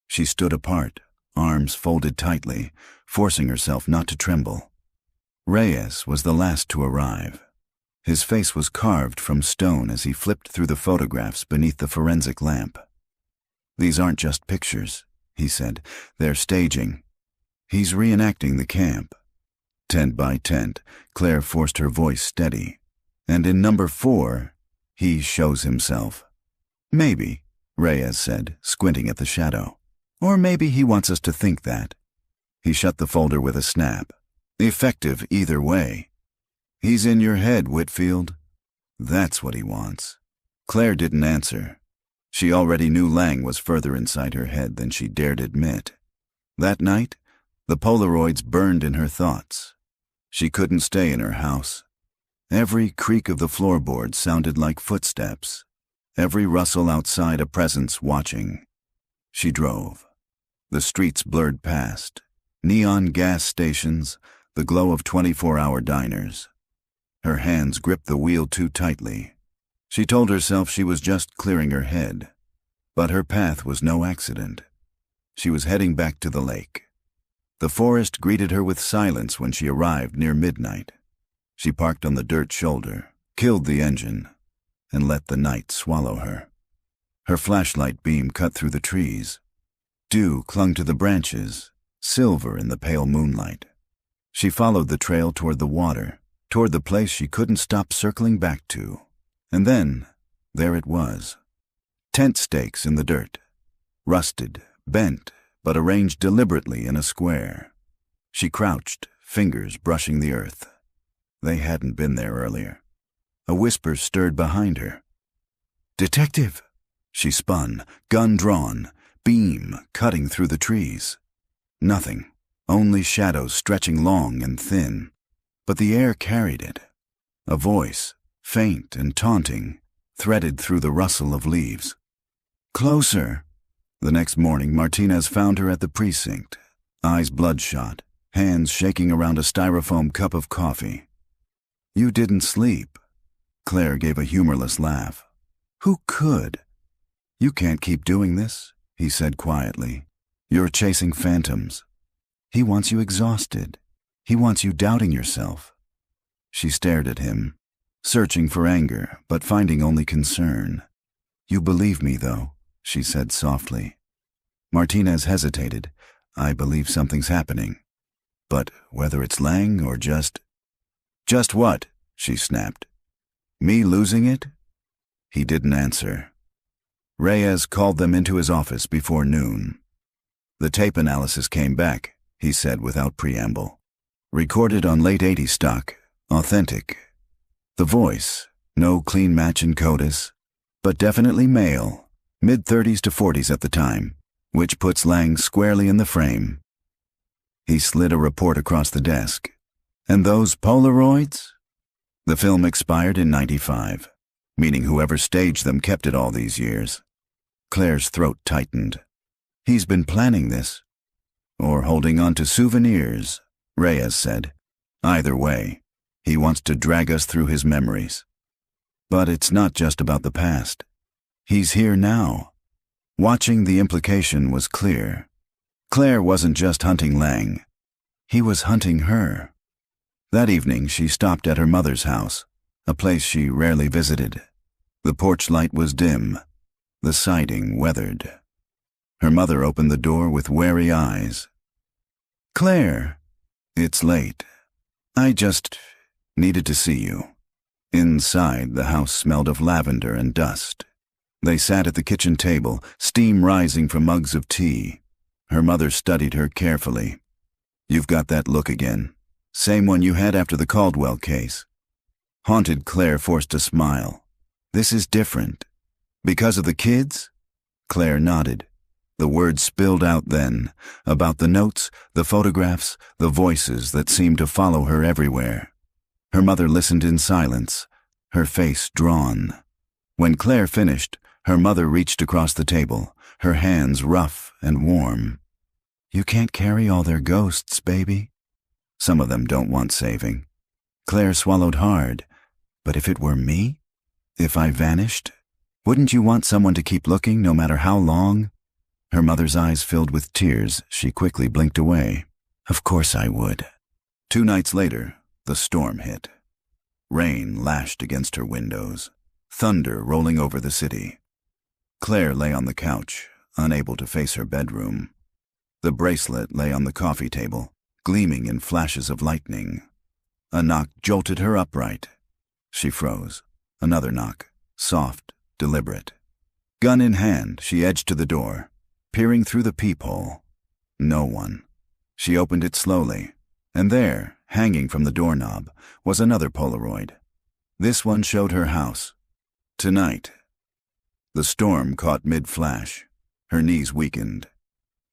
She stood apart, arms folded tightly, forcing herself not to tremble. Reyes was the last to arrive. His face was carved from stone as he flipped through the photographs beneath the forensic lamp. "These aren't just pictures," he said. "They're staging. He's reenacting the camp." Tent by tent, Claire forced her voice steady. "And in number 4, he shows himself." "Maybe," Reyes said, squinting at the shadow. "Or maybe he wants us to think that." He shut the folder with a snap. "Effective either way." "He's in your head, Whitfield." "That's what he wants." Claire didn't answer. She already knew Lang was further inside her head than she dared admit. That night, the Polaroids burned in her thoughts. She couldn't stay in her house. Every creak of the floorboards sounded like footsteps. Every rustle outside a presence watching. She drove. The streets blurred past. Neon gas stations, the glow of 24-hour diners. Her hands gripped the wheel too tightly. She told herself she was just clearing her head. But her path was no accident. She was heading back to the lake. The forest greeted her with silence when she arrived near midnight. She parked on the dirt shoulder, killed the engine, and let the night swallow her. Her flashlight beam cut through the trees. Dew clung to the branches, silver in the pale moonlight. She followed the trail toward the water, toward the place she couldn't stop circling back to. And then, there it was. Tent stakes in the dirt. Rusted, bent, but arranged deliberately in a square. She crouched, fingers brushing the earth. They hadn't been there earlier. A whisper stirred behind her. "Detective!" She spun, gun drawn, beam cutting through the trees. Nothing, only shadows stretching long and thin. But the air carried it. A voice, faint and taunting, threaded through the rustle of leaves. "Closer!" The next morning, Martinez found her at the precinct, eyes bloodshot, hands shaking around a styrofoam cup of coffee. "You didn't sleep." Claire gave a humorless laugh. "Who could?" "You can't keep doing this," he said quietly. "You're chasing phantoms. He wants you exhausted. He wants you doubting yourself." She stared at him, searching for anger, but finding only concern. "You believe me, though," she said softly. Martinez hesitated. "I believe something's happening. But whether it's Lang or just—" "Just what?" she snapped. "Me losing it?" He didn't answer. Reyes called them into his office before noon. "The tape analysis came back," he said without preamble. "Recorded on late 80s stock. Authentic. The voice, no clean match in CODIS, but definitely male, mid-30s to 40s at the time, which puts Lang squarely in the frame." He slid a report across the desk. "And those Polaroids?" "The film expired in 95, meaning whoever staged them kept it all these years." Claire's throat tightened. "He's been planning this." "Or holding on to souvenirs," Reyes said. "Either way, he wants to drag us through his memories. But it's not just about the past. He's here now." Watching the implication was clear. Claire wasn't just hunting Lang. He was hunting her. That evening, she stopped at her mother's house, a place she rarely visited. The porch light was dim, the siding weathered. Her mother opened the door with wary eyes. "Claire, it's late. I just needed to see you." Inside, the house smelled of lavender and dust. They sat at the kitchen table, steam rising from mugs of tea. Her mother studied her carefully. "You've got that look again. Same one you had after the Caldwell case." Haunted Claire forced a smile. "This is different. Because of the kids?" Claire nodded. The words spilled out then, about the notes, the photographs, the voices that seemed to follow her everywhere. Her mother listened in silence, her face drawn. When Claire finished, her mother reached across the table, her hands rough and warm. "You can't carry all their ghosts, baby. Some of them don't want saving." Claire swallowed hard. "But if it were me? If I vanished? Wouldn't you want someone to keep looking, no matter how long?" Her mother's eyes filled with tears. She quickly blinked away. "Of course I would." 2 nights later, the storm hit. Rain lashed against her windows, thunder rolling over the city. Claire lay on the couch, unable to face her bedroom. The bracelet lay on the coffee table, gleaming in flashes of lightning. A knock jolted her upright. She froze. Another knock, soft, deliberate. Gun in hand, she edged to the door, peering through the peephole. No one. She opened it slowly, and there, hanging from the doorknob, was another Polaroid. This one showed her house. Tonight. The storm caught mid-flash. Her knees weakened.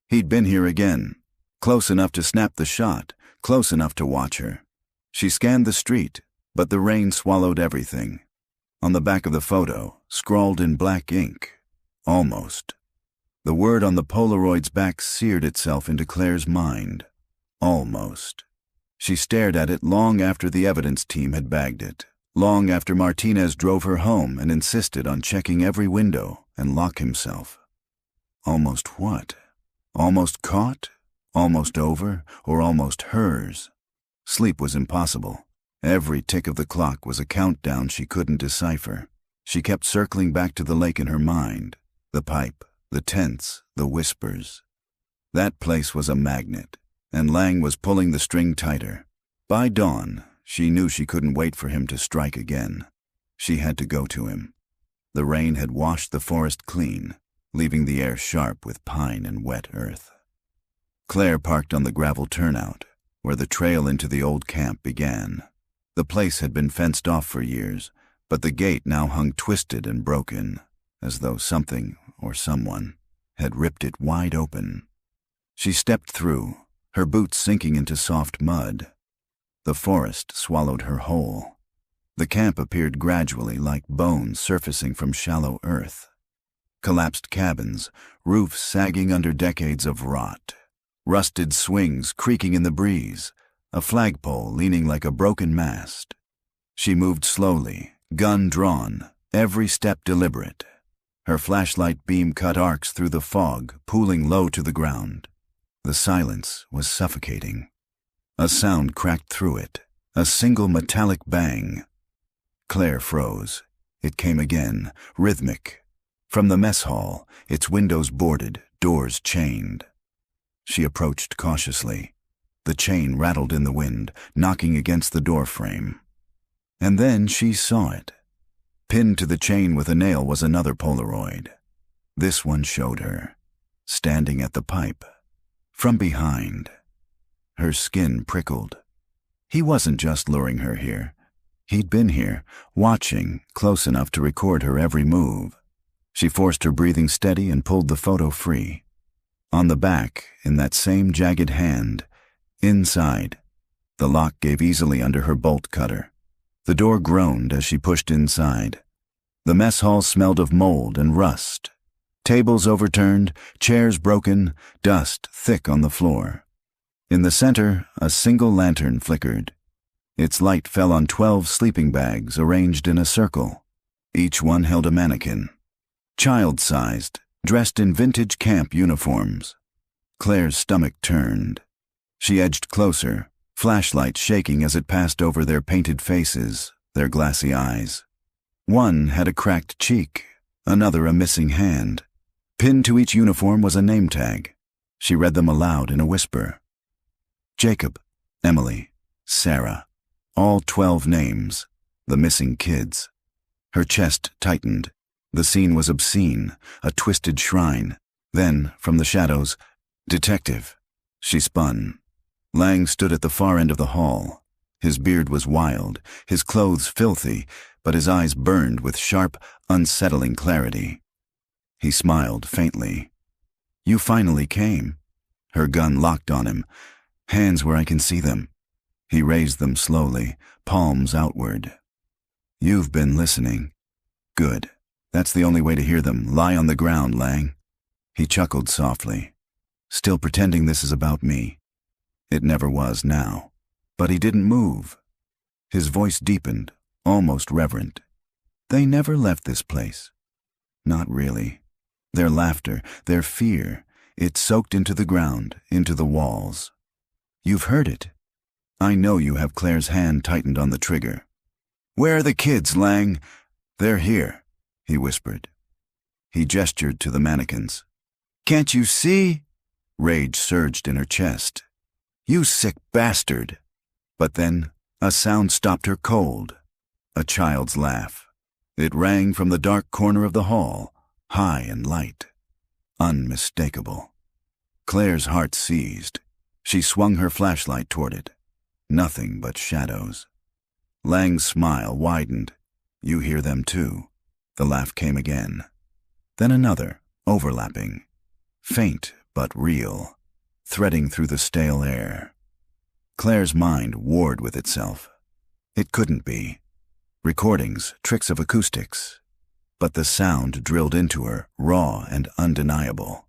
He'd been here again, close enough to snap the shot, close enough to watch her. She scanned the street, but the rain swallowed everything. On the back of the photo, scrawled in black ink, "Almost." The word on the Polaroid's back seared itself into Claire's mind. Almost. She stared at it long after the evidence team had bagged it, long after Martinez drove her home and insisted on checking every window and lock himself. Almost what? Almost caught? Almost over? Or almost hers? Sleep was impossible. Every tick of the clock was a countdown she couldn't decipher. She kept circling back to the lake in her mind, the pipe, the tents, the whispers. That place was a magnet, and Lang was pulling the string tighter. By dawn, she knew she couldn't wait for him to strike again. She had to go to him. The rain had washed the forest clean, leaving the air sharp with pine and wet earth. Claire parked on the gravel turnout, where the trail into the old camp began. The place had been fenced off for years, but the gate now hung twisted and broken, as though something or someone had ripped it wide open. She stepped through, her boots sinking into soft mud. The forest swallowed her whole. The camp appeared gradually like bones surfacing from shallow earth. collapsed cabins, roofs sagging under decades of rot, rusted swings creaking in the breeze, a flagpole leaning like a broken mast. She moved slowly, gun drawn, every step deliberate. Her flashlight beam cut arcs through the fog, pooling low to the ground. The silence was suffocating. A sound cracked through it, a single metallic bang. Claire froze. It came again, rhythmic. From the mess hall, its windows boarded, doors chained. She approached cautiously. The chain rattled in the wind, knocking against the door frame. And then she saw it. Pinned to the chain with a nail was another Polaroid. This one showed her, standing at the pipe, from behind. Her skin prickled. He wasn't just luring her here. He'd been here, watching, close enough to record her every move. She forced her breathing steady and pulled the photo free. On the back, in that same jagged hand, inside, the lock gave easily under her bolt cutter. The door groaned as she pushed inside. The mess hall smelled of mold and rust. Tables overturned, chairs broken, dust thick on the floor. In the center, a single lantern flickered. Its light fell on 12 sleeping bags arranged in a circle. Each one held a mannequin. Child-sized, dressed in vintage camp uniforms. Claire's stomach turned. She edged closer, flashlight shaking as it passed over their painted faces, their glassy eyes. One had a cracked cheek, another a missing hand. Pinned to each uniform was a name tag. She read them aloud in a whisper. Jacob, Emily, Sarah, all 12 names, the missing kids. Her chest tightened. The scene was obscene, a twisted shrine. Then, from the shadows, detective. She spun. Lang stood at the far end of the hall. His beard was wild, his clothes filthy, but his eyes burned with sharp, unsettling clarity. He smiled faintly. You finally came. Her gun locked on him, hands where I can see them. He raised them slowly, palms outward. You've been listening. Good. That's the only way to hear them. Lie on the ground, Lang. He chuckled softly. Still pretending this is about me. It never was now. But he didn't move. His voice deepened, almost reverent. They never left this place. Not really. Their laughter, their fear, it soaked into the ground, into the walls. You've heard it. I know you have Claire's hand tightened on the trigger. Where are the kids, Lang? They're here, he whispered. He gestured to the mannequins. Can't you see? Rage surged in her chest. You sick bastard. But then a sound stopped her cold. A child's laugh. It rang from the dark corner of the hall, high and light. Unmistakable. Claire's heart seized. She swung her flashlight toward it. Nothing but shadows. Lang's smile widened. You hear them too. The laugh came again. Then another, overlapping. Faint but real, threading through the stale air. Claire's mind warred with itself. It couldn't be. Recordings, tricks of acoustics. But the sound drilled into her, raw and undeniable.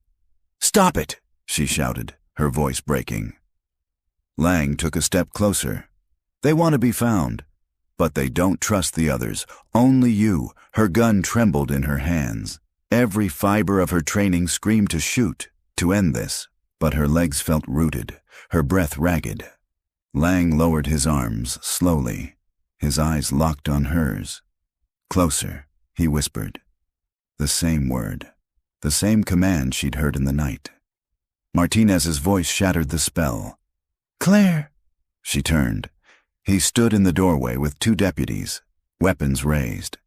Stop it, she shouted, her voice breaking. Lang took a step closer. They want to be found, but they don't trust the others, only you. Her gun trembled in her hands. Every fiber of her training screamed to shoot, to end this, but her legs felt rooted, her breath ragged. Lang lowered his arms, slowly, his eyes locked on hers. Closer, he whispered. The same word, the same command she'd heard in the night. Martinez's voice shattered the spell. Claire! She turned. He stood in the doorway with 2 deputies, weapons raised.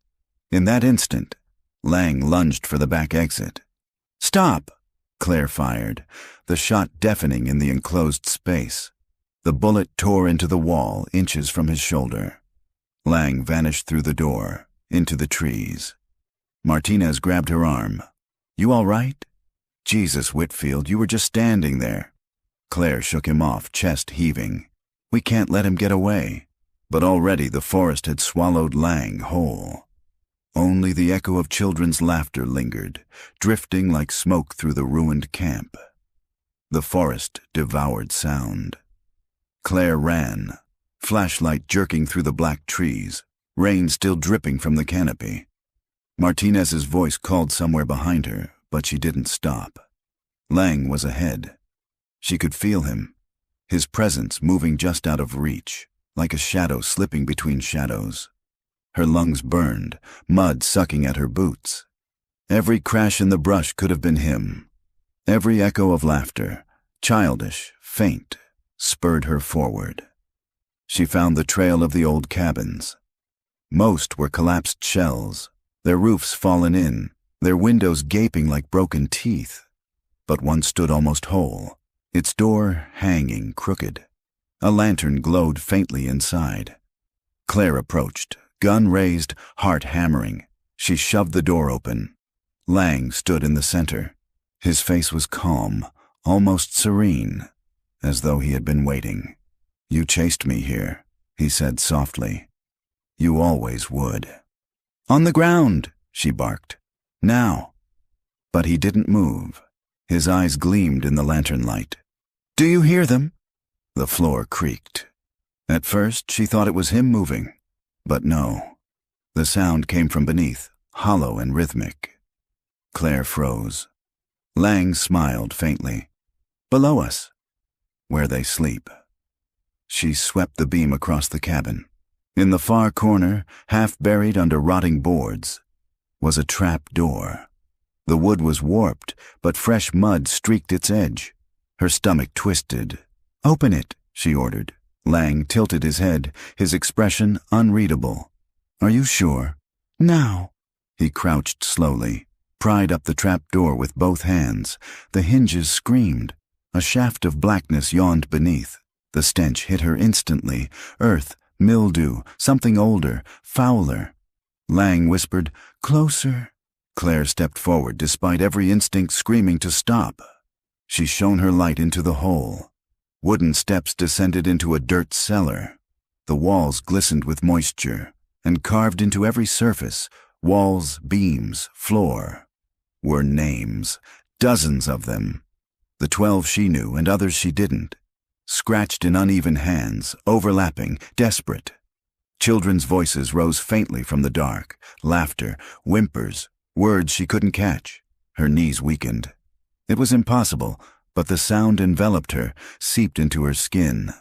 In that instant, Lang lunged for the back exit. Stop! Claire fired, the shot deafening in the enclosed space. The bullet tore into the wall, inches from his shoulder. Lang vanished through the door, into the trees. Martinez grabbed her arm. You all right? Jesus, Whitfield, you were just standing there. Claire shook him off, chest heaving. We can't let him get away. But already the forest had swallowed Lang whole. Only the echo of children's laughter lingered, drifting like smoke through the ruined camp. The forest devoured sound. Claire ran, flashlight jerking through the black trees, rain still dripping from the canopy. Martinez's voice called somewhere behind her, but she didn't stop. Lang was ahead. She could feel him, his presence moving just out of reach, like a shadow slipping between shadows. Her lungs burned, mud sucking at her boots. Every crash in the brush could have been him. Every echo of laughter, childish, faint, spurred her forward. She found the trail of the old cabins. Most were collapsed shells, their roofs fallen in, their windows gaping like broken teeth. But one stood almost whole, its door hanging crooked. A lantern glowed faintly inside. Claire approached, gun raised, heart hammering. She shoved the door open. Lang stood in the center. His face was calm, almost serene, as though he had been waiting. "You chased me here," he said softly. "You always would." "On the ground," she barked. "Now." But he didn't move. His eyes gleamed in the lantern light. "Do you hear them?" The floor creaked. At first, she thought it was him moving. But no. The sound came from beneath, hollow and rhythmic. Claire froze. Lang smiled faintly. "Below us." "Where they sleep." She swept the beam across the cabin. In the far corner, half buried under rotting boards, was a trap door. The wood was warped, but fresh mud streaked its edge. Her stomach twisted. "Open it," she ordered. Lang tilted his head, his expression unreadable. "Are you sure?" "Now." He crouched slowly, pried up the trap door with both hands. The hinges screamed. A shaft of blackness yawned beneath. The stench hit her instantly. Earth, mildew, something older, fouler. Lang whispered, "Closer." Claire stepped forward despite every instinct screaming to stop. She shone her light into the hole. Wooden steps descended into a dirt cellar. The walls glistened with moisture, and carved into every surface, walls, beams, floor, were names, dozens of them. The 12 she knew and others she didn't. Scratched in uneven hands, overlapping, desperate. Children's voices rose faintly from the dark, laughter, whimpers, words she couldn't catch. Her knees weakened. It was impossible, but the sound enveloped her, seeped into her skin.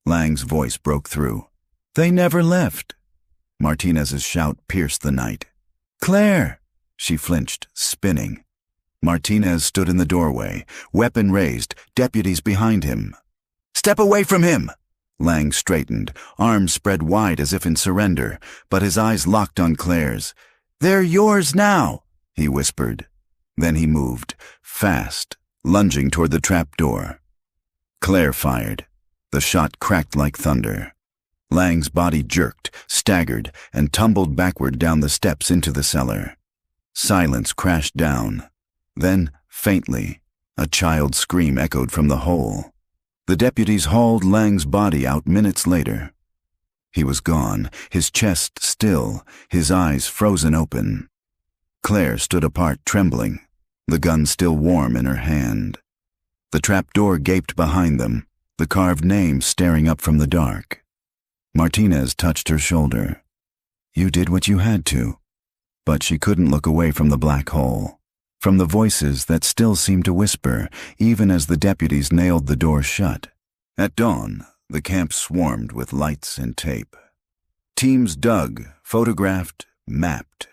Lang's voice broke through. "They never left." Martinez's shout pierced the night. "Claire!" She flinched, spinning. Martinez stood in the doorway, weapon raised, deputies behind him. "Step away from him!" Lang straightened, arms spread wide as if in surrender, but his eyes locked on Claire's. "They're yours now," he whispered. Then he moved, fast, lunging toward the trap door. Claire fired. The shot cracked like thunder. Lang's body jerked, staggered, and tumbled backward down the steps into the cellar. Silence crashed down. Then, faintly, a child's scream echoed from the hole. The deputies hauled Lang's body out minutes later. He was gone, his chest still, his eyes frozen open. Claire stood apart, trembling, the gun still warm in her hand. The trap door gaped behind them, the carved name staring up from the dark. Martinez touched her shoulder. "You did what you had to." But she couldn't look away from the black hole, from the voices that still seemed to whisper, even as the deputies nailed the door shut. At dawn, the camp swarmed with lights and tape. Teams dug, photographed, mapped.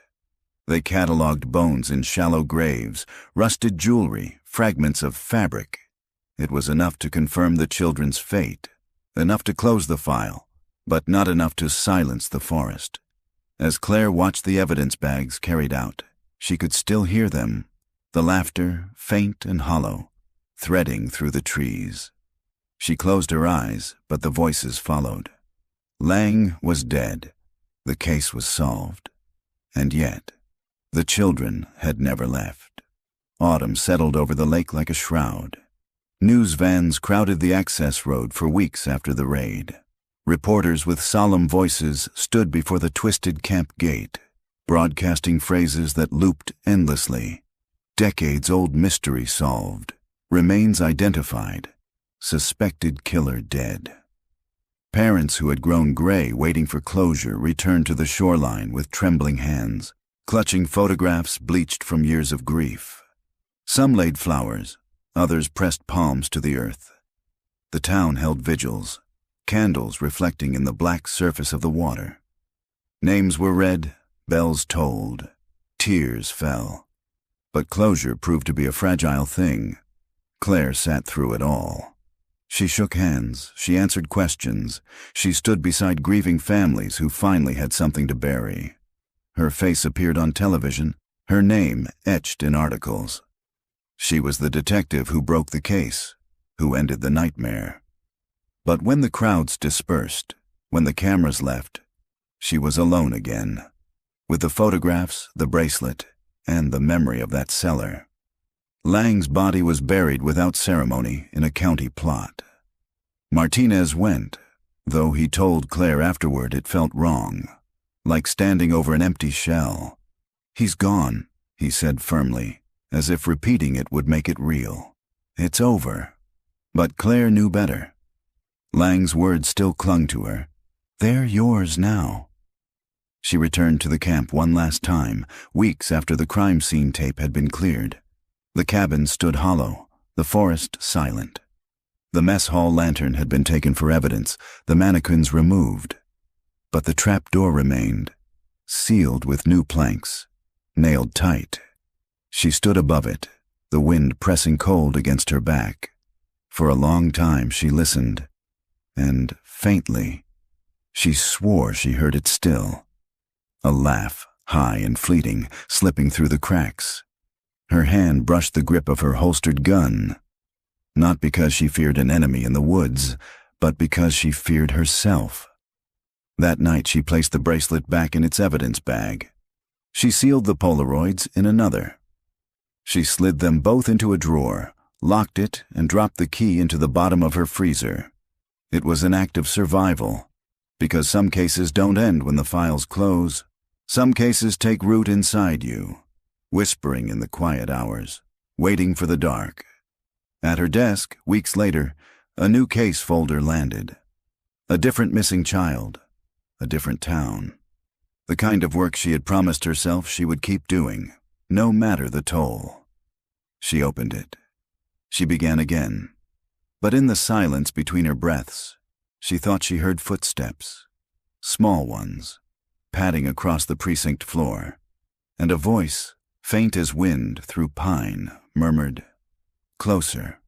They cataloged bones in shallow graves, rusted jewelry, fragments of fabric. It was enough to confirm the children's fate, enough to close the file, but not enough to silence the forest. As Claire watched the evidence bags carried out, she could still hear them, the laughter, faint and hollow, threading through the trees. She closed her eyes, but the voices followed. Lang was dead. The case was solved. And yet, the children had never left. Autumn settled over the lake like a shroud. News vans crowded the access road for weeks after the raid. Reporters with solemn voices stood before the twisted camp gate. broadcasting phrases that looped endlessly. Decades-old mystery solved. Remains identified. Suspected killer dead. Parents who had grown gray waiting for closure returned to the shoreline with trembling hands, clutching photographs bleached from years of grief. Some laid flowers, others pressed palms to the earth. The town held vigils, candles reflecting in the black surface of the water. Names were read, bells tolled, tears fell. But closure proved to be a fragile thing. Claire sat through it all. She shook hands, she answered questions, she stood beside grieving families who finally had something to bury. Her face appeared on television, her name etched in articles. She was the detective who broke the case, who ended the nightmare. But when the crowds dispersed, when the cameras left, she was alone again, with the photographs, the bracelet, and the memory of that cellar. Lang's body was buried without ceremony in a county plot. Martinez went, though he told Claire afterward it felt wrong, like standing over an empty shell. "He's gone," he said firmly, as if repeating it would make it real. "It's over." But Claire knew better. Lang's words still clung to her. "They're yours now." She returned to the camp one last time, weeks after the crime scene tape had been cleared. The cabin stood hollow, the forest silent. The mess hall lantern had been taken for evidence, the mannequins removed. But the trap door remained, sealed with new planks, nailed tight. She stood above it, the wind pressing cold against her back. For a long time she listened, and faintly, she swore she heard it still. A laugh, high and fleeting, slipping through the cracks. Her hand brushed the grip of her holstered gun, not because she feared an enemy in the woods, but because she feared herself. That night she placed the bracelet back in its evidence bag. She sealed the Polaroids in another. She slid them both into a drawer, locked it, and dropped the key into the bottom of her freezer. It was an act of survival, because some cases don't end when the files close. Some cases take root inside you, whispering in the quiet hours, waiting for the dark. At her desk, weeks later, a new case folder landed. A different missing child, a different town. The kind of work she had promised herself she would keep doing, no matter the toll. She opened it. She began again. But in the silence between her breaths, she thought she heard footsteps, small ones, padding across the precinct floor, and a voice, faint as wind through pine, murmured, "Closer."